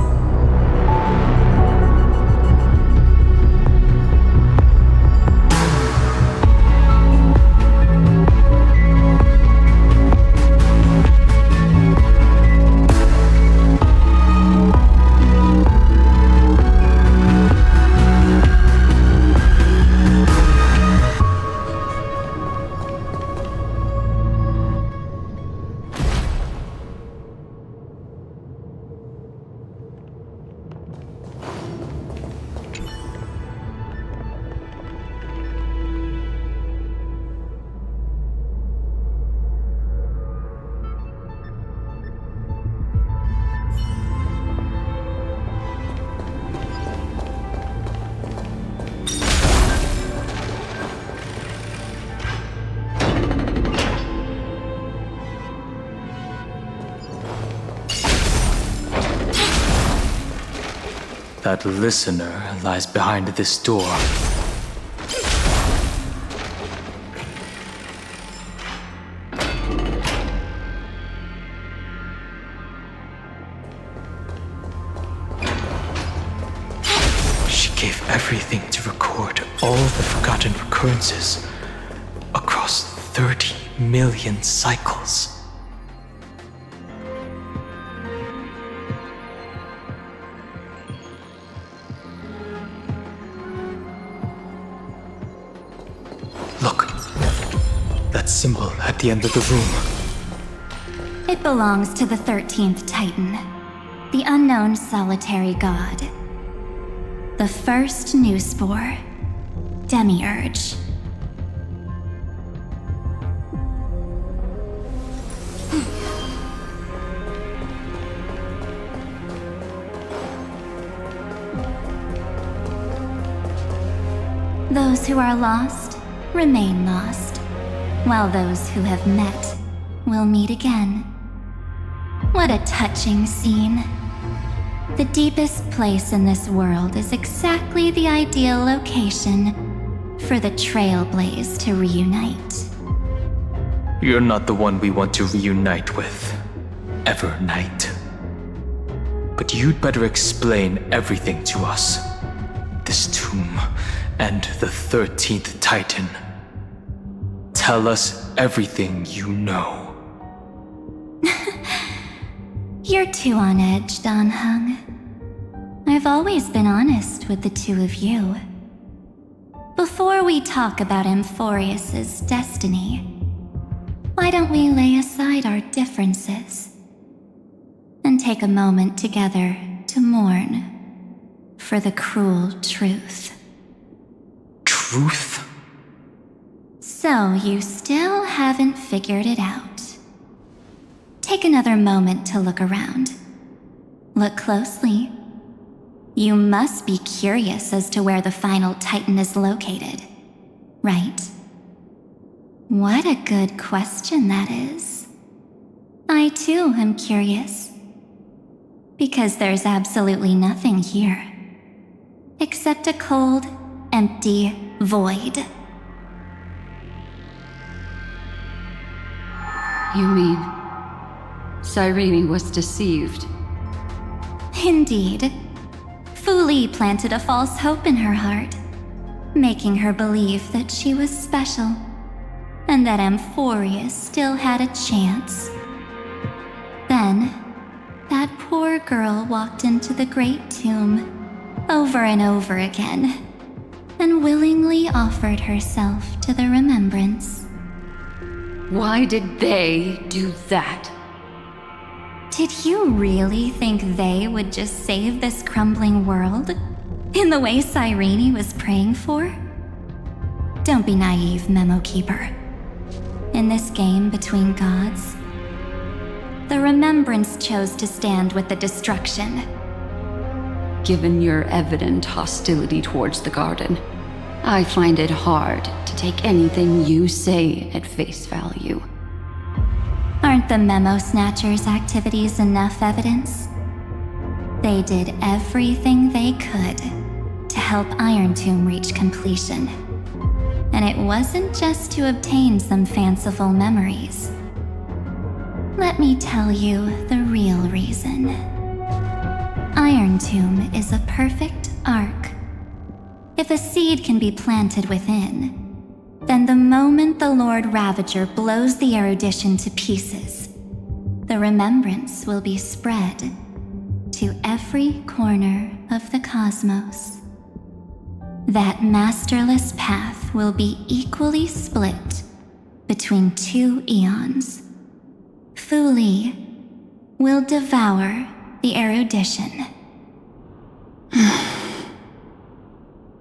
That listener lies behind this door. She gave everything to record all the forgotten recurrences across 30 million cycles. Look, that symbol at the end of the room. It belongs to the 13th Titan, the unknown solitary god. The first new spore, Demiurge. Those who are lost remain lost, while those who have met will meet again. What a touching scene. The deepest place in this world is exactly the ideal location for the Trailblaze to reunite. You're not the one we want to reunite with, Evernight. But you'd better explain everything to us. This tomb and the 13th Titan. Tell us everything you know. You're too on edge, Don Hung. I've always been honest with the two of you. Before we talk about Amphorius's destiny, why don't we lay aside our differences and take a moment together to mourn for the cruel truth? Truth? So you still haven't figured it out. Take another moment to look around. Look closely. You must be curious as to where the final Titan is located, right? What a good question that is. I too am curious. Because there's absolutely nothing here. Except a cold, empty void. You mean Cyrene was deceived? Indeed. Fu Li planted a false hope in her heart, making her believe that she was special, and that Amphorius still had a chance. Then, that poor girl walked into the Great Tomb, over and over again, and willingly offered herself to the remembrance. Why did they do that? Did you really think they would just save this crumbling world? In the way Cyrene was praying for? Don't be naive, Memo Keeper. In this game between gods, the Remembrance chose to stand with the destruction. Given your evident hostility towards the Garden, I find it hard to take anything you say at face value. Aren't the Memo Snatchers' activities enough evidence? They did everything they could help Iron Tomb reach completion. And it wasn't just to obtain some fanciful memories. Let me tell you the real reason. Iron Tomb is a perfect arc. If a seed can be planted within, then the moment the Lord Ravager blows the erudition to pieces, the remembrance will be spread to every corner of the cosmos. That masterless path will be equally split between two eons. Fu Li will devour the erudition.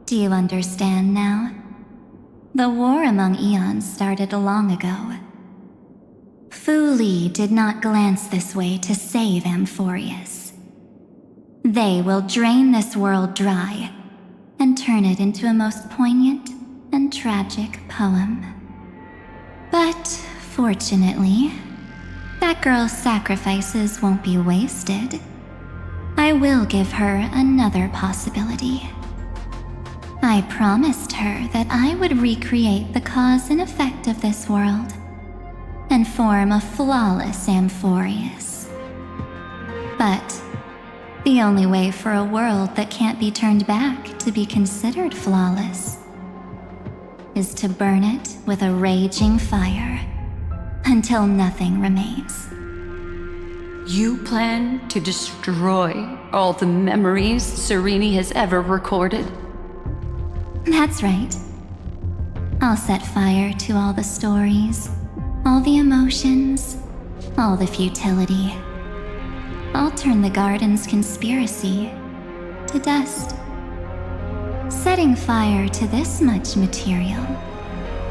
Do you understand now? The war among eons started long ago. Fu Li did not glance this way to save Amphorius. They will drain this world dry and turn it into a most poignant and tragic poem. But fortunately, that girl's sacrifices won't be wasted. I will give her another possibility. I promised her that I would recreate the cause and effect of this world and form a flawless Amphorius. But the only way for a world that can't be turned back to be considered flawless is to burn it with a raging fire until nothing remains. You plan to destroy all the memories Serene has ever recorded? That's right. I'll set fire to all the stories, all the emotions, all the futility. I'll turn the garden's conspiracy to dust. Setting fire to this much material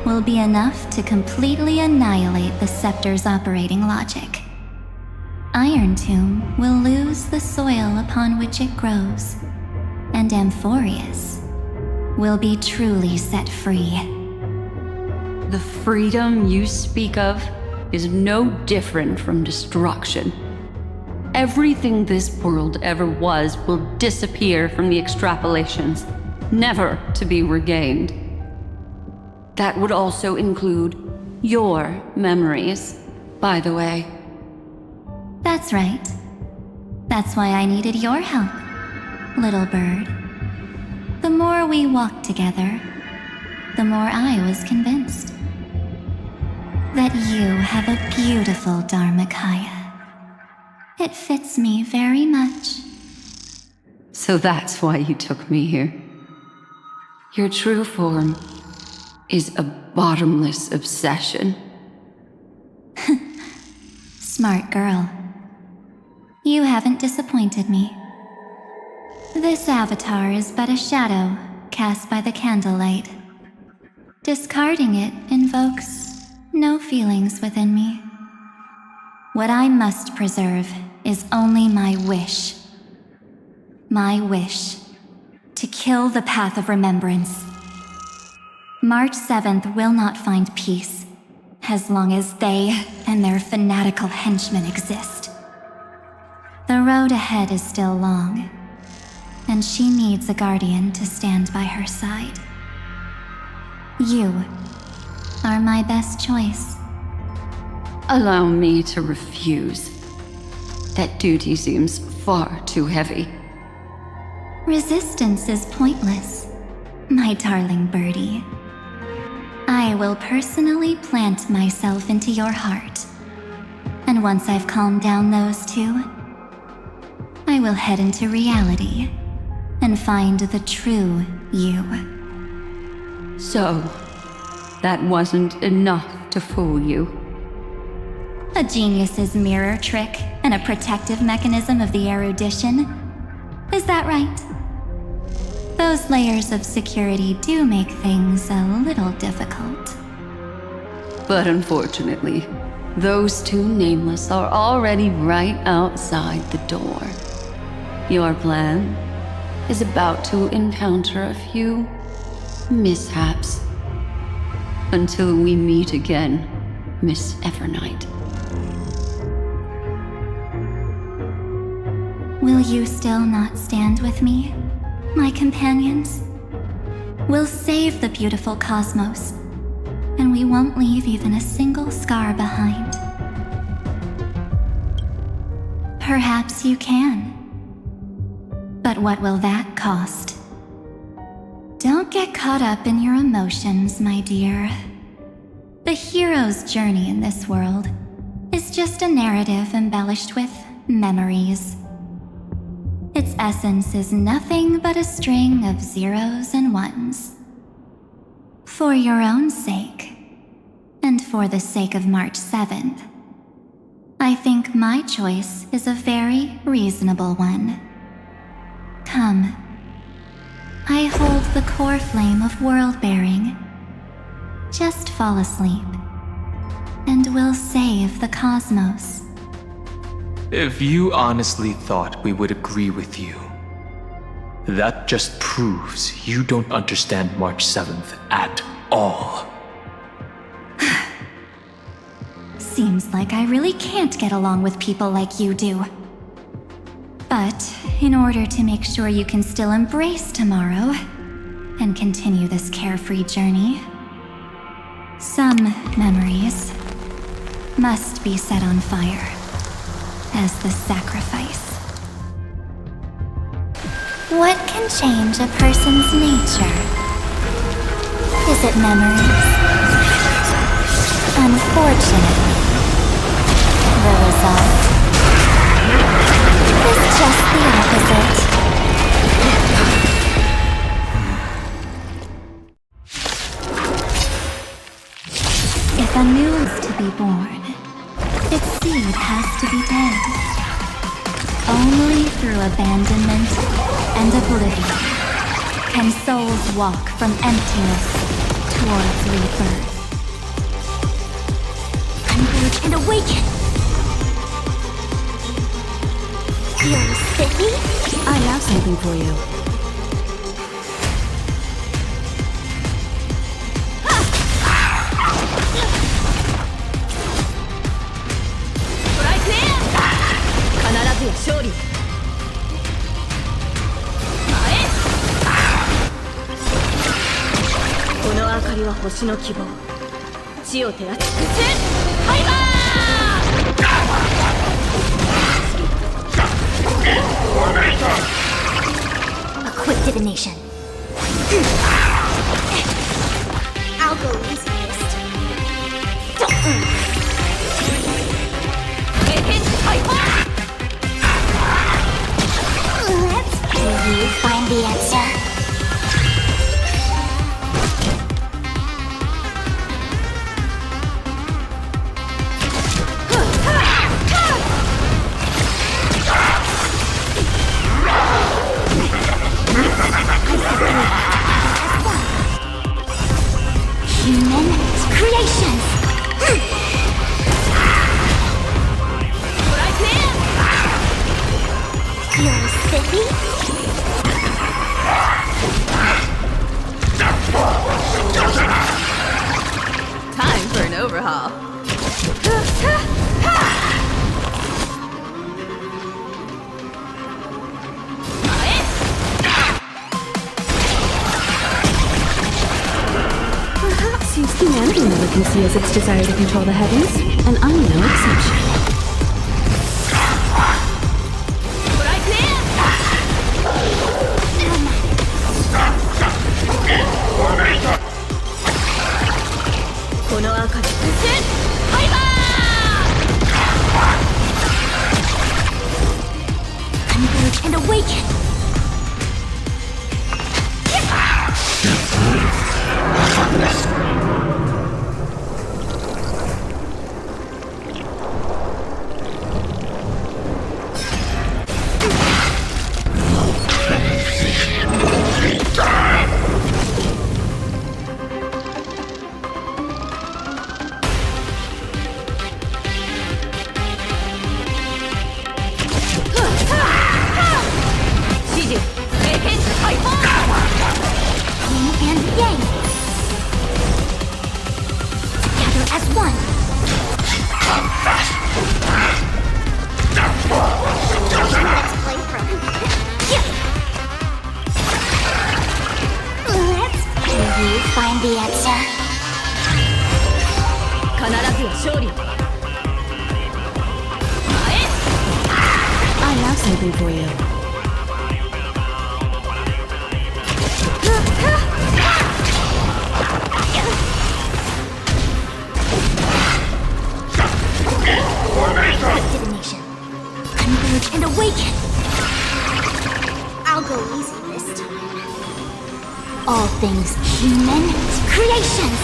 will be enough to completely annihilate the scepter's operating logic. Iron Tomb will lose the soil upon which it grows, and Amphorius will be truly set free. The freedom you speak of is no different from destruction. Everything this world ever was will disappear from the extrapolations, never to be regained. That would also include your memories, by the way. That's right. That's why I needed your help, little bird. The more we walked together, the more I was convinced that you have a beautiful Dharmakaya. It fits me very much. So that's why you took me here. Your true form is a bottomless obsession. Smart girl. You haven't disappointed me. This avatar is but a shadow cast by the candlelight. Discarding it invokes no feelings within me. What I must preserve is only my wish. My wish to kill the path of remembrance. March 7th will not find peace as long as they and their fanatical henchmen exist. The road ahead is still long, and she needs a guardian to stand by her side. You are my best choice. Allow me to refuse. That duty seems far too heavy. Resistance is pointless, my darling birdie. I will personally plant myself into your heart, and once I've calmed down those two, I will head into reality and find the true you. So, that wasn't enough to fool you. A genius's mirror trick and a protective mechanism of the erudition. Is that right? Those layers of security do make things a little difficult. But unfortunately, those two nameless are already right outside the door. Your plan is about to encounter a few mishaps. Until we meet again, Miss Evernight. Will you still not stand with me, my companions? We'll save the beautiful cosmos, and we won't leave even a single scar behind. Perhaps you can. But what will that cost? Don't get caught up in your emotions, my dear. The hero's journey in this world is just a narrative embellished with memories. Its essence is nothing but a string of zeros and ones. For your own sake, and for the sake of March 7th, I think my choice is a very reasonable one. Come. I hold the core flame of world-bearing. Just fall asleep, and we'll save the cosmos. If you honestly thought we would agree with you, that just proves you don't understand March 7th at all. Seems like I really can't get along with people like you do. But in order to make sure you can still embrace tomorrow and continue this carefree journey, some memories must be set on fire as the sacrifice. What can change a person's nature? Is it memories? Unfortunately, the result is just the opposite. If a new is to be born, its seed has to be dead. Only through abandonment and oblivion can souls walk from emptiness towards rebirth. Converge and awaken! You're spiffy? I have something for you. A quick divination. I'll go easiest. Will you find the answer? Human creations! You're spiffy? Time for an overhaul. Perhaps humanity never conceals its desire to control the heavens, and I'm no exception. Converge and awaken! Yin and yang! Together as one! Let's play from... Let's find the answer. 必ずや勝利を。I have something for you. Divination. Converge and awaken. I'll go easy this time. All things human creations.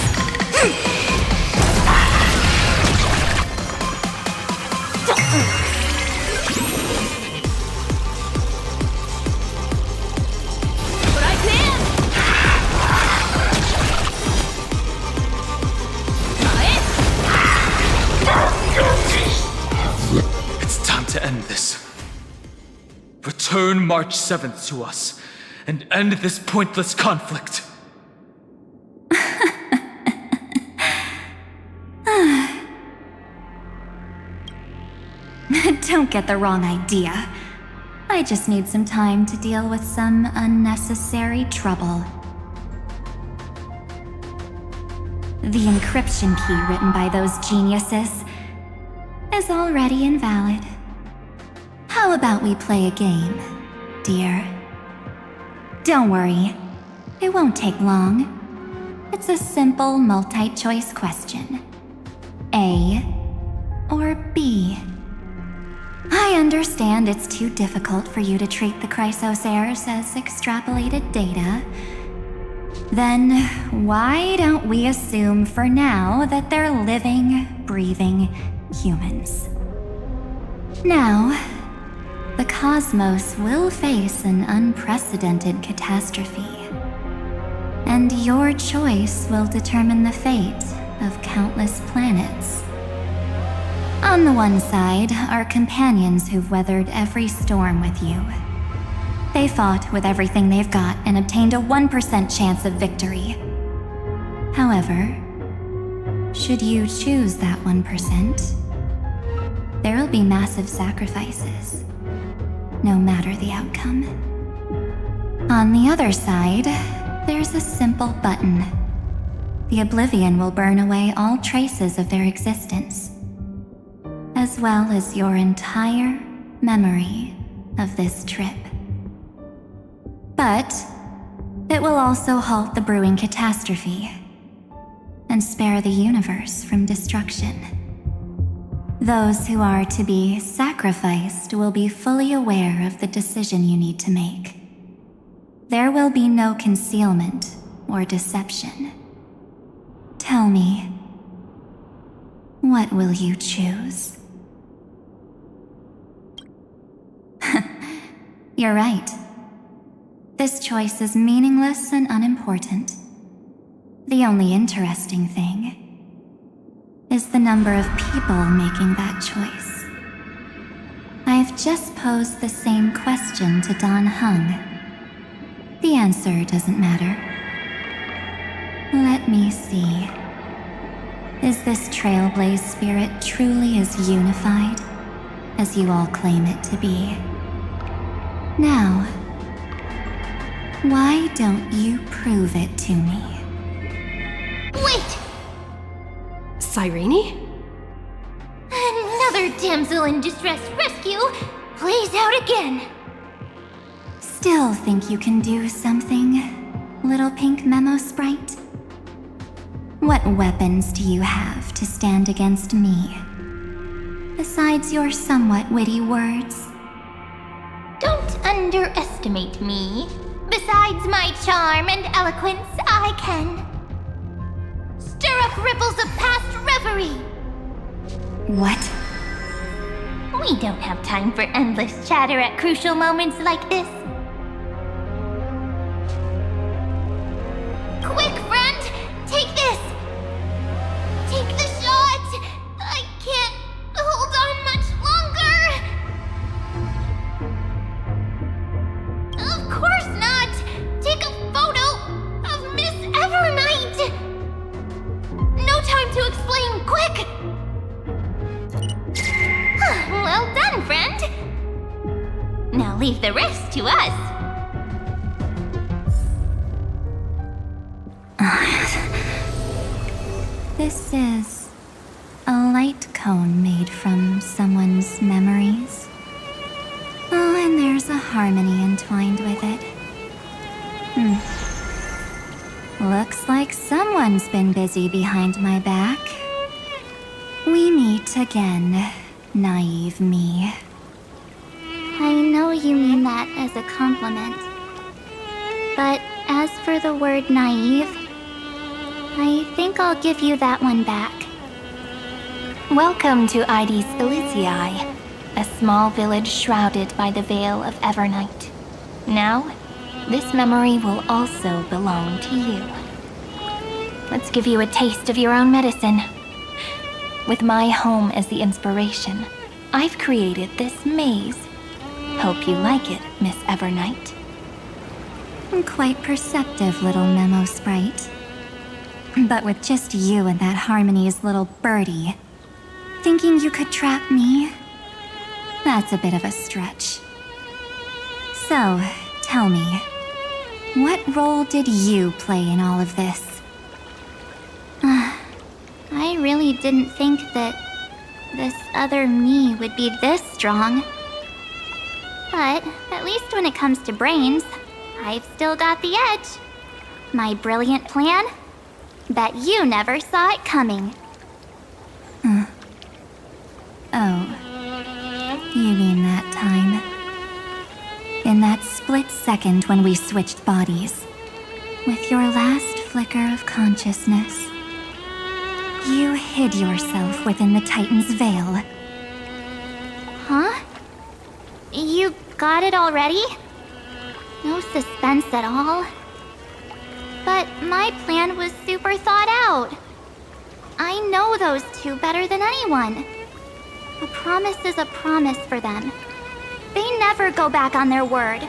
It's time to end this. Return March 7th to us, and end this pointless conflict. Don't get the wrong idea. I just need some time to deal with some unnecessary trouble. The encryption key written by those geniuses is already invalid. How about we play a game, dear? Don't worry, it won't take long. It's a simple multi-choice question. A or B? I understand it's too difficult for you to treat the Chrysosairs as extrapolated data. Then why don't we assume for now that they're living, breathing humans? Now, the cosmos will face an unprecedented catastrophe, and your choice will determine the fate of countless planets. On the one side are companions who've weathered every storm with you. They fought with everything they've got and obtained a 1% chance of victory. However, should you choose that 1%, there'll be massive sacrifices, no matter the outcome. On the other side, there's a simple button. The Oblivion will burn away all traces of their existence, as well as your entire memory of this trip. But it will also halt the brewing catastrophe and spare the universe from destruction. Those who are to be sacrificed will be fully aware of the decision you need to make. There will be no concealment or deception. Tell me, what will you choose? You're right. This choice is meaningless and unimportant. The only interesting thing is the number of people making that choice. I've just posed the same question to Don Hung. The answer doesn't matter. Let me see. Is this Trailblaze spirit truly as unified as you all claim it to be? Now, why don't you prove it to me? Wait! Cyrene? Another damsel in distress rescue plays out again. Still think you can do something, little pink memo sprite? What weapons do you have to stand against me, besides your somewhat witty words? Don't underestimate me. Besides my charm and eloquence, I can stir up ripples of past reverie. What? We don't have time for endless chatter at crucial moments like this. Quick, friend! Take this! Take the shot! I can't hold on much longer! Of course not! Take a photo of Miss Evernight! No time to explain, quick! Well done, friend! Now leave the rest to us. This is a light cone made from someone's memories. Oh, and there's a harmony entwined with it. Looks like someone's been busy behind my back. We meet again, naive me. I know you mean that as a compliment. But as for the word naive, I think I'll give you that one back. Welcome to Ides Elysiae, a small village shrouded by the veil of Evernight. Now, this memory will also belong to you. Let's give you a taste of your own medicine. With my home as the inspiration, I've created this maze. Hope you like it, Miss Evernight. Quite perceptive little memo sprite. But with just you and that Harmony's little birdie, thinking you could trap me? That's a bit of a stretch. So, tell me, what role did you play in all of this? I really didn't think that this other me would be this strong. But at least when it comes to brains, I've still got the edge. My brilliant plan? Bet you never saw it coming. Oh, you mean that time? In that split second when we switched bodies, with your last flicker of consciousness, you hid yourself within the Titan's veil. Huh? You got it already? No suspense at all. But my plan was super thought out. I know those two better than anyone. A promise is a promise for them. They never go back on their word.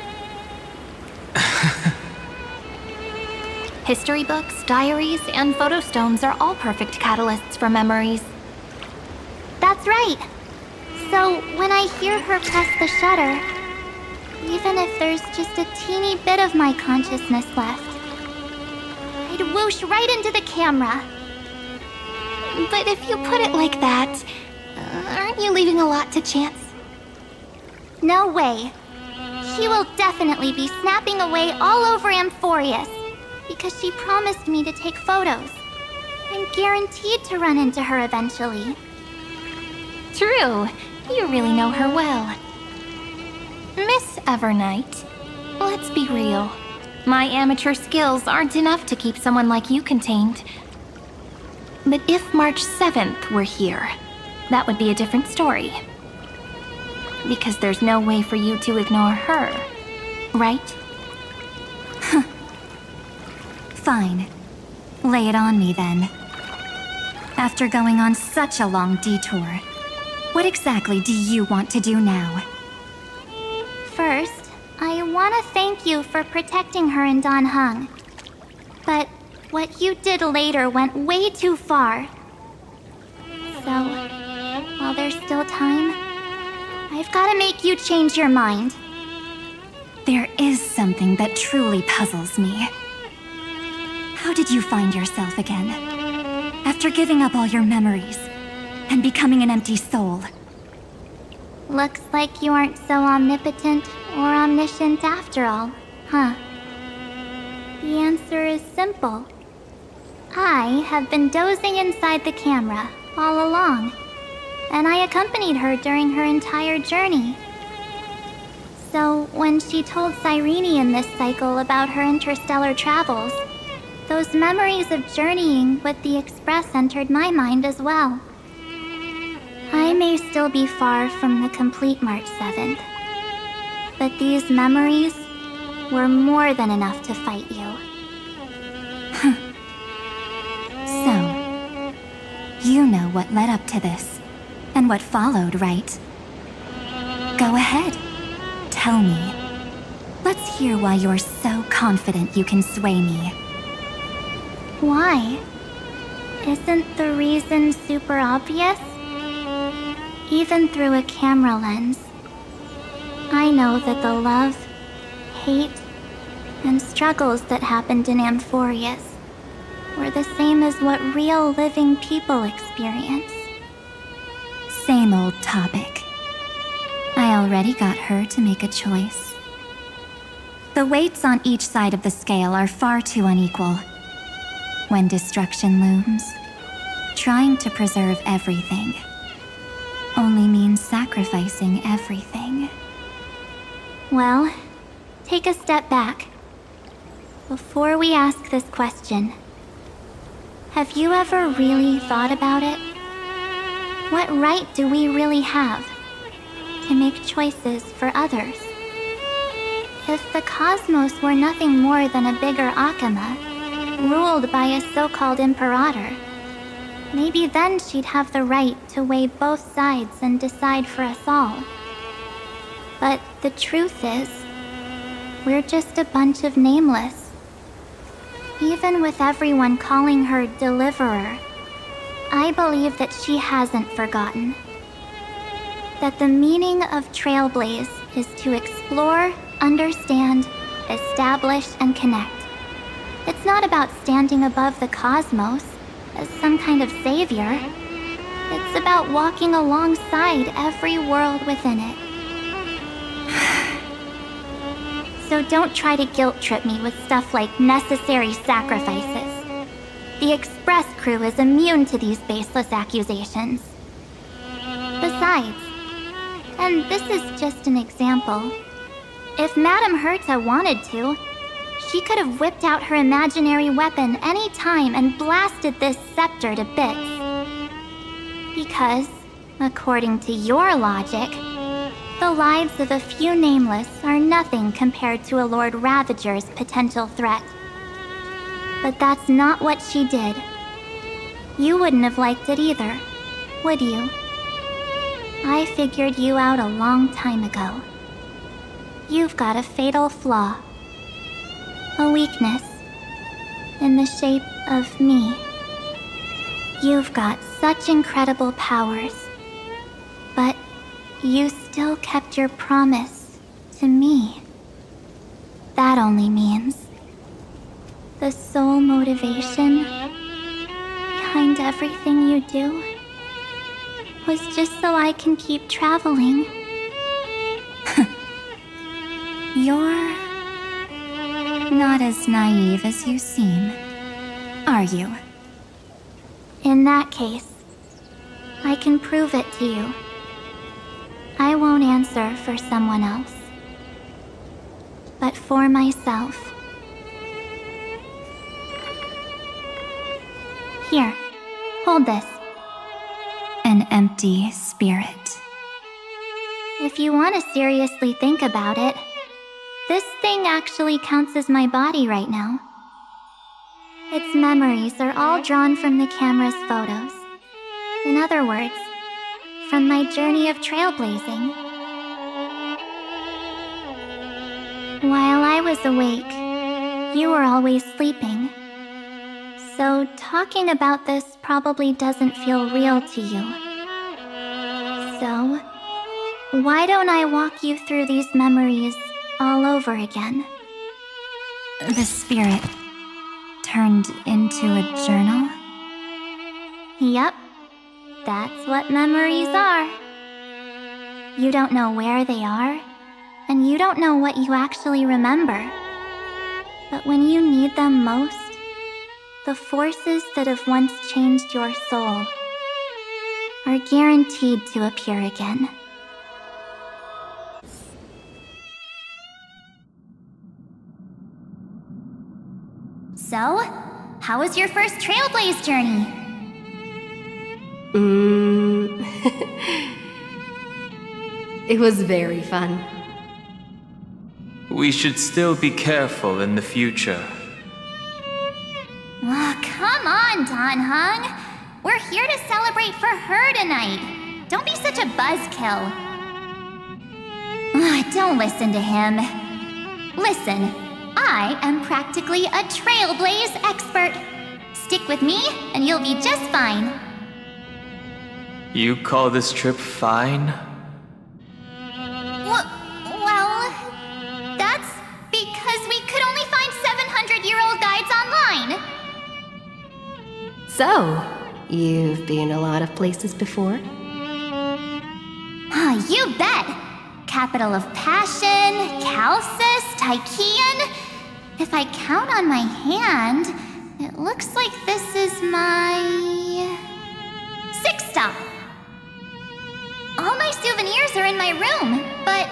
History books, diaries, and photo stones are all perfect catalysts for memories. That's right. So when I hear her press the shutter, even if there's just a teeny bit of my consciousness left, I'd whoosh right into the camera. But if you put it like that, aren't you leaving a lot to chance? No way. She will definitely be snapping away all over Amphorius, because she promised me to take photos. I'm guaranteed to run into her eventually. True. You really know her well. Miss Evernight, let's be real. My amateur skills aren't enough to keep someone like you contained. But if March 7th were here, that would be a different story. Because there's no way for you to ignore her, right? Fine. Lay it on me then. After going on such a long detour, what exactly do you want to do now? First, I want to thank you for protecting her and Don Hung. But what you did later went way too far. So, while there's still time, I've got to make you change your mind. There is something that truly puzzles me. How did you find yourself again? After giving up all your memories and becoming an empty soul. Looks like you aren't so omnipotent or omniscient after all, huh? The answer is simple. I have been dozing inside the camera all along, and I accompanied her during her entire journey. So when she told Cyrene in this cycle about her interstellar travels, those memories of journeying with the Express entered my mind as well. I may still be far from the complete March 7th, but these memories were more than enough to fight you. So, you know what led up to this, and what followed, right? Go ahead. Tell me. Let's hear why you're so confident you can sway me. Why? Isn't the reason super obvious? Even through a camera lens, I know that the love, hate, and struggles that happened in Amphorius were the same as what real living people experience. Same old topic. I already got her to make a choice. The weights on each side of the scale are far too unequal. When destruction looms, trying to preserve everything only means sacrificing everything. Well, take a step back. Before we ask this question, have you ever really thought about it? What right do we really have to make choices for others? If the cosmos were nothing more than a bigger Akama, ruled by a so-called imperator, maybe then she'd have the right to weigh both sides and decide for us all. But the truth is, we're just a bunch of nameless. Even with everyone calling her Deliverer, I believe that she hasn't forgotten. That the meaning of Trailblaze is to explore, understand, establish, and connect. It's not about standing above the cosmos as some kind of savior. It's about walking alongside every world within it. So don't try to guilt trip me with stuff like necessary sacrifices. The Express crew is immune to these baseless accusations. Besides, and this is just an example, if Madame Herta wanted to, she could have whipped out her imaginary weapon any time and blasted this scepter to bits. Because, according to your logic, the lives of a few nameless are nothing compared to a Lord Ravager's potential threat. But that's not what she did. You wouldn't have liked it either, would you? I figured you out a long time ago. You've got a fatal flaw. A weakness. In the shape of me. You've got such incredible powers. But you still kept your promise to me. That only means the sole motivation behind everything you do was just so I can keep traveling. You're not as naive as you seem, are you? In that case, I can prove it to you. I won't answer for someone else, but for myself. Here, hold this. An empty spirit. If you want to seriously think about it, this thing actually counts as my body right now. Its memories are all drawn from the camera's photos. In other words, from my journey of trailblazing. While I was awake, you were always sleeping. So talking about this probably doesn't feel real to you. So, why don't I walk you through these memories all over again? The spirit turned into a journal? Yep, that's what memories are. You don't know where they are, and you don't know what you actually remember. But when you need them most, the forces that have once changed your soul are guaranteed to appear again. So, how was your first Trailblaze journey? It was very fun. We should still be careful in the future. Oh, come on, Don Hung. We're here to celebrate for her tonight. Don't be such a buzzkill. Don't listen to him. Listen, I am practically a Trailblaze expert. Stick with me, and you'll be just fine. You call this trip fine? Well, that's because we could only find 700-year-old guides online. So, you've been a lot of places before? You bet! Capital of Passion, Chalcis, Tychean. If I count on my hand, it looks like this is my 6th stop. All my souvenirs are in my room, but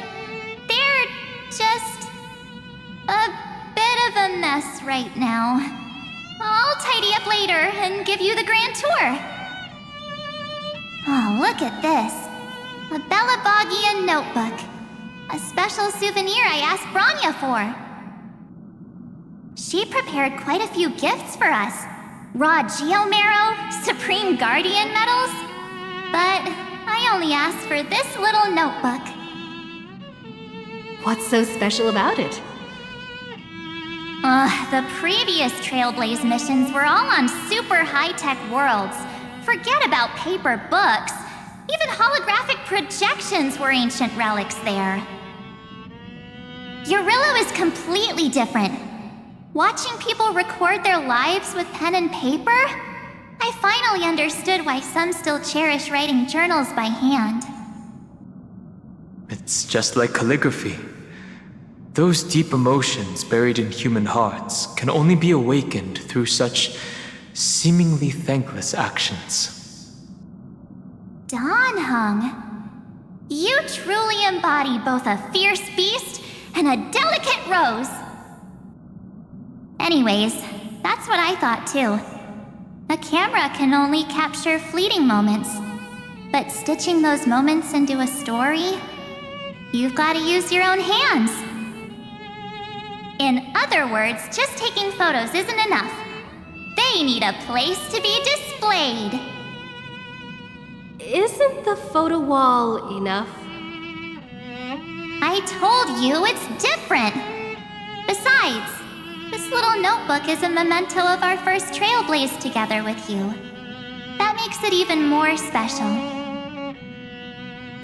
they're just a bit of a mess right now. I'll tidy up later and give you the grand tour. Oh, look at this. A Belabogian notebook. A special souvenir I asked Branya for. She prepared quite a few gifts for us. Raw Geomarrow, Supreme Guardian medals. But I only asked for this little notebook. What's so special about it? The previous Trailblaze missions were all on super high-tech worlds. Forget about paper books. Even holographic projections were ancient relics there. Eurillo is completely different. Watching people record their lives with pen and paper, I finally understood why some still cherish writing journals by hand. It's just like calligraphy. Those deep emotions buried in human hearts can only be awakened through such seemingly thankless actions. Danheng, you truly embody both a fierce beast and a delicate rose. Anyways, that's what I thought too. A camera can only capture fleeting moments, but stitching those moments into a story, you've got to use your own hands. In other words, just taking photos isn't enough. They need a place to be displayed. Isn't the photo wall enough? I told you it's different. Besides, this little notebook is a memento of our first Trailblaze together with you. That makes it even more special.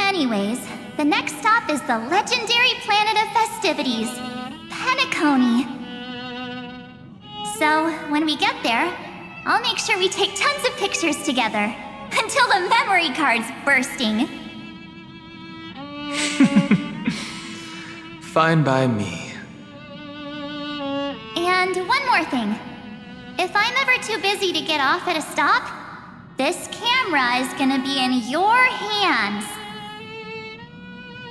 Anyways, the next stop is the legendary planet of festivities, Penacony. So, when we get there, I'll make sure we take tons of pictures together, until the memory card's bursting. Fine by me. And one more thing. If I'm ever too busy to get off at a stop, this camera is gonna be in your hands.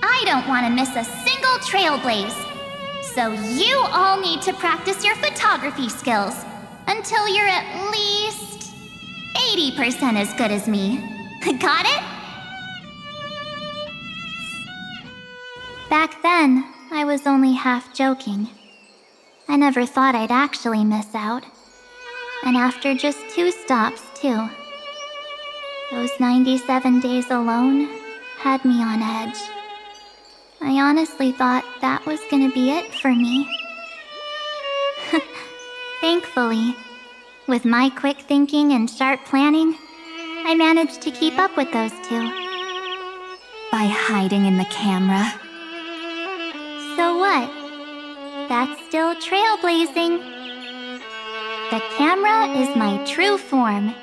I don't want to miss a single Trailblaze. So you all need to practice your photography skills until you're at least 80% as good as me. Got it? Back then, I was only half joking. I never thought I'd actually miss out. And after just 2 stops, too. Those 97 days alone had me on edge. I honestly thought that was gonna be it for me. Thankfully, with my quick thinking and sharp planning, I managed to keep up with those 2. By hiding in the camera. So what? That's still trailblazing. The camera is my true form.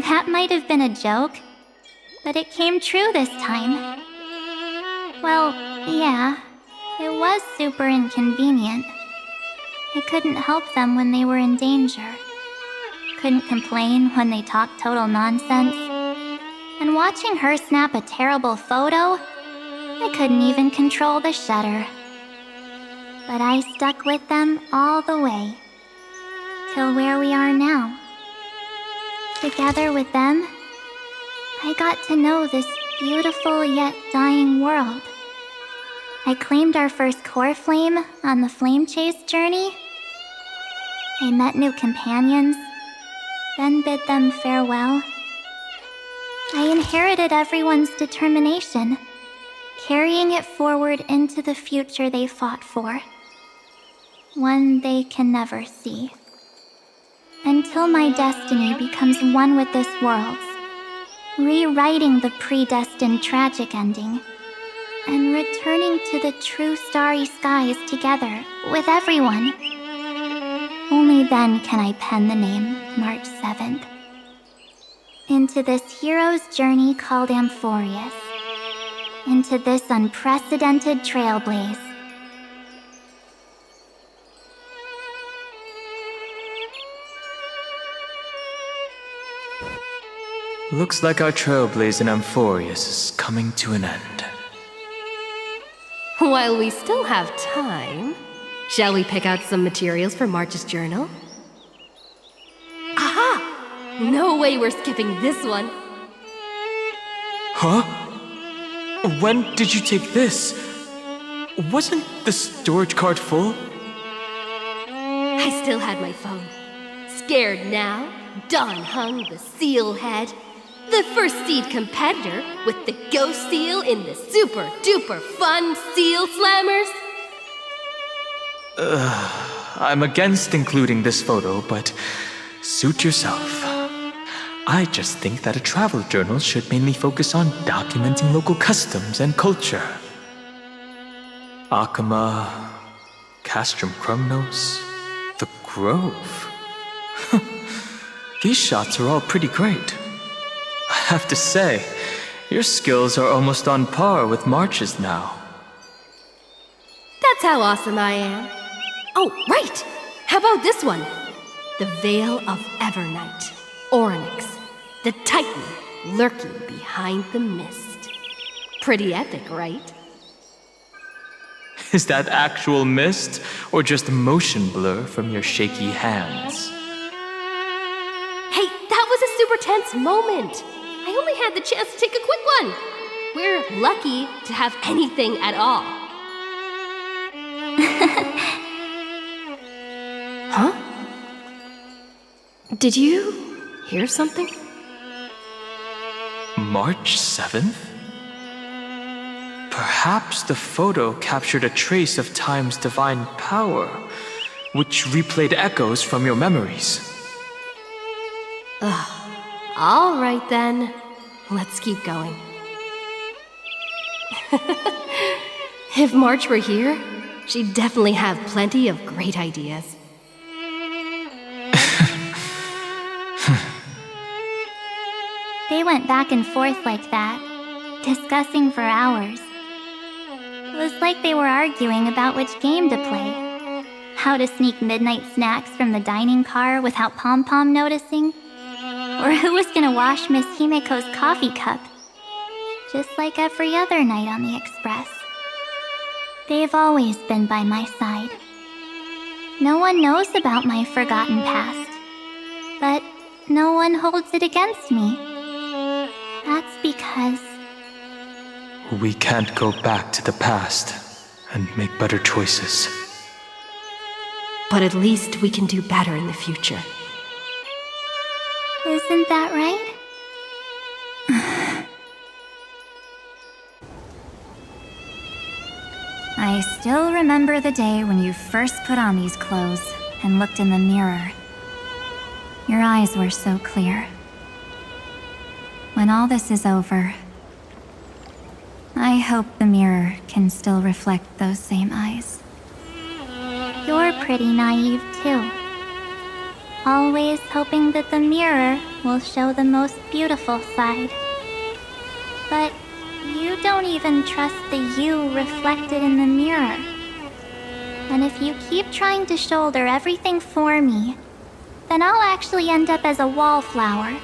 That might have been a joke, but it came true this time. Well, yeah, it was super inconvenient. I couldn't help them when they were in danger. Couldn't complain when they talked total nonsense. And watching her snap a terrible photo, I couldn't even control the shutter. But I stuck with them all the way, till where we are now. Together with them, I got to know this beautiful yet dying world. I claimed our first core flame on the flame chase journey. I met new companions, then bid them farewell. I inherited everyone's determination, carrying it forward into the future they fought for. One they can never see. Until my destiny becomes one with this world's, rewriting the predestined tragic ending, and returning to the true starry skies together with everyone. Only then can I pen the name March 7th. into this hero's journey called Amphorius, into this unprecedented trailblaze. Looks like our trailblaze in Amphorius is coming to an end. While we still have time, shall we pick out some materials for March's journal? Aha! No way we're skipping this one. Huh? When did you take this? Wasn't the storage cart full? I still had my phone. Scared now, Dawn hung the seal head. The first seed competitor with the ghost seal in the super duper fun seal slammers. I'm against including this photo, but suit yourself. I just think that a travel journal should mainly focus on documenting local customs and culture. Akama, Castrum Krumnos, the Grove. These shots are all pretty great. I have to say, your skills are almost on par with March's now. That's how awesome I am. Oh, right! How about this one? The Veil of Evernight, Orynyx, the Titan lurking behind the mist. Pretty epic, right? Is that actual mist, or just motion blur from your shaky hands? Hey, that was a super tense moment. I only had the chance to take a quick one. We're lucky to have anything at all. Huh? Did you hear something? March 7th? Perhaps the photo captured a trace of time's divine power, which replayed echoes from your memories. All right then, let's keep going. If March were here, she'd definitely have plenty of great ideas. They went back and forth like that, discussing for hours. It was like they were arguing about which game to play. How to sneak midnight snacks from the dining car without Pom-Pom noticing. Or who was gonna wash Miss Himeko's coffee cup. Just like every other night on the Express. They've always been by my side. No one knows about my forgotten past. But no one holds it against me. That's because... We can't go back to the past and make better choices. But at least we can do better in the future. Isn't that right? I still remember the day when you first put on these clothes and looked in the mirror. Your eyes were so clear. When all this is over, I hope the mirror can still reflect those same eyes. You're pretty naive, too. Always hoping that the mirror will show the most beautiful side. But you don't even trust the you reflected in the mirror. And if you keep trying to shoulder everything for me, then I'll actually end up as a wallflower,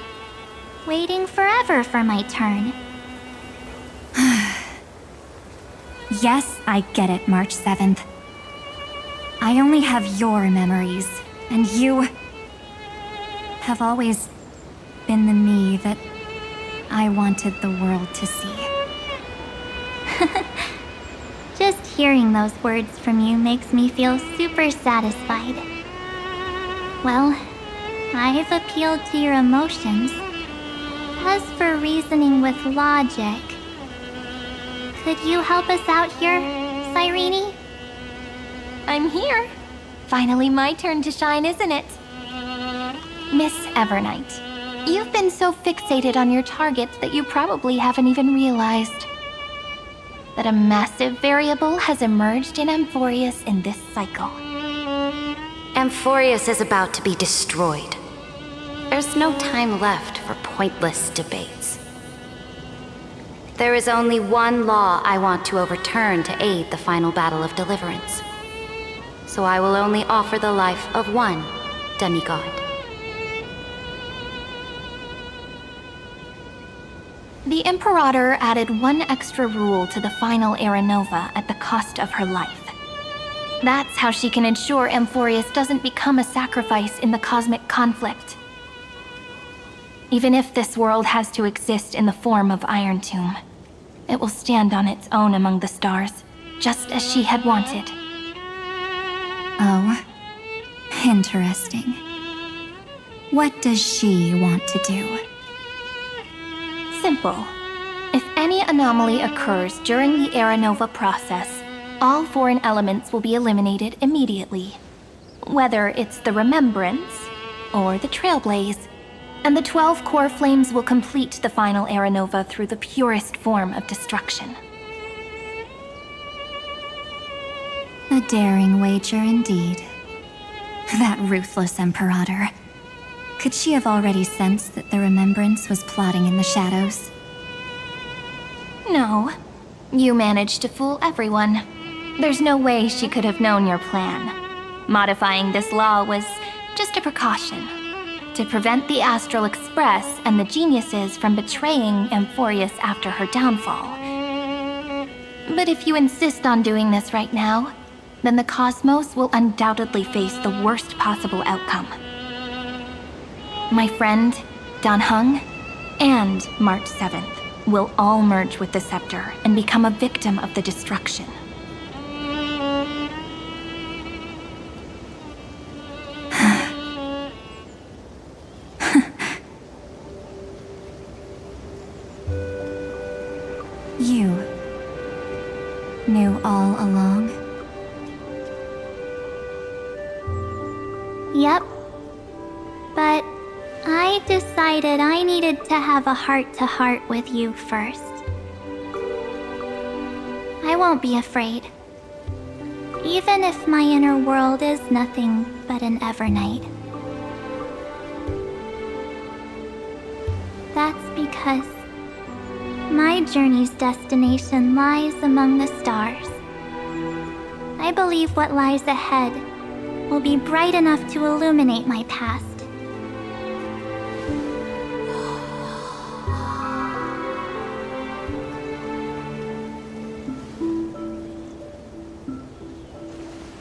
waiting forever for my turn. Yes, I get it, March 7th. I only have your memories, and you have always been the me that I wanted the world to see. Just hearing those words from you makes me feel super satisfied. Well, I've appealed to your emotions. As for reasoning with logic, could you help us out here, Cyrene? I'm here. Finally my turn to shine, isn't it? Miss Evernight, you've been so fixated on your targets that you probably haven't even realized that a massive variable has emerged in Amphorius in this cycle. Amphorius is about to be destroyed. There's no time left for pointless debates. There is only one law I want to overturn to aid the final battle of deliverance. So I will only offer the life of one demigod. The Imperator added one extra rule to the final Era Nova at the cost of her life. That's how she can ensure Amphorius doesn't become a sacrifice in the cosmic conflict. Even if this world has to exist in the form of Iron Tomb, it will stand on its own among the stars, just as she had wanted. Oh, interesting. What does she want to do? Simple. If any anomaly occurs during the Era Nova process, all foreign elements will be eliminated immediately. Whether it's the Remembrance or the Trailblaze, and the 12 core flames will complete the final Era Nova through the purest form of destruction. A daring wager indeed. That ruthless Imperator. Could she have already sensed that the Remembrance was plotting in the shadows? No. You managed to fool everyone. There's no way she could have known your plan. Modifying this law was just a precaution, to prevent the Astral Express and the geniuses from betraying Amphorius after her downfall. But if you insist on doing this right now, then the cosmos will undoubtedly face the worst possible outcome. My friend, Dan Heng, and March 7th will all merge with the Scepter and become a victim of the destruction. You knew all along? Yep. But I decided I needed to have a heart-to-heart with you first. I won't be afraid. Even if my inner world is nothing but an Evernight. That's because my journey's destination lies among the stars. I believe what lies ahead will be bright enough to illuminate my past.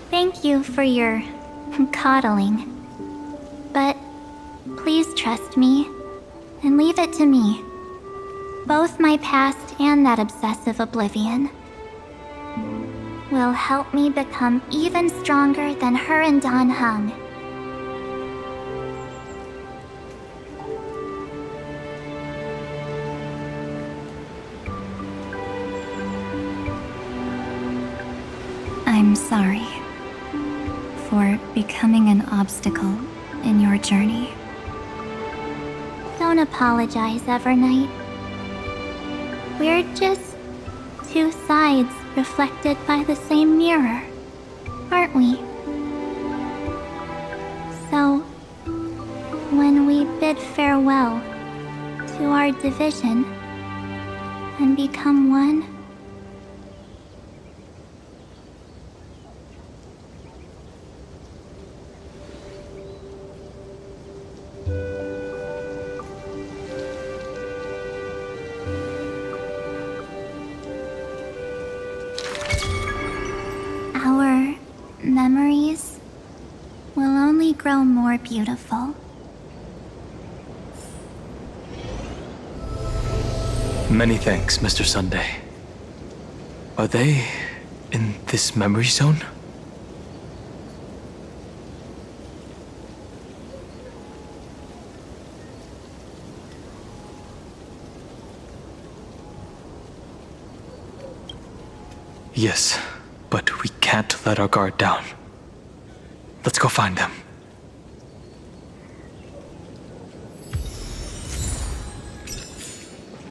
Thank you for your coddling. But please trust me and leave it to me. Both my past and that obsessive oblivion will help me become even stronger than her and Dan Heng. I'm sorry for becoming an obstacle in your journey. Don't apologize, Evernight. We're just two sides reflected by the same mirror, aren't we? So, when we bid farewell to our division and become one, our memories will only grow more beautiful. Many thanks, Mr. Sunday. Are they in this memory zone? Yes, but we can't let our guard down. Let's go find them.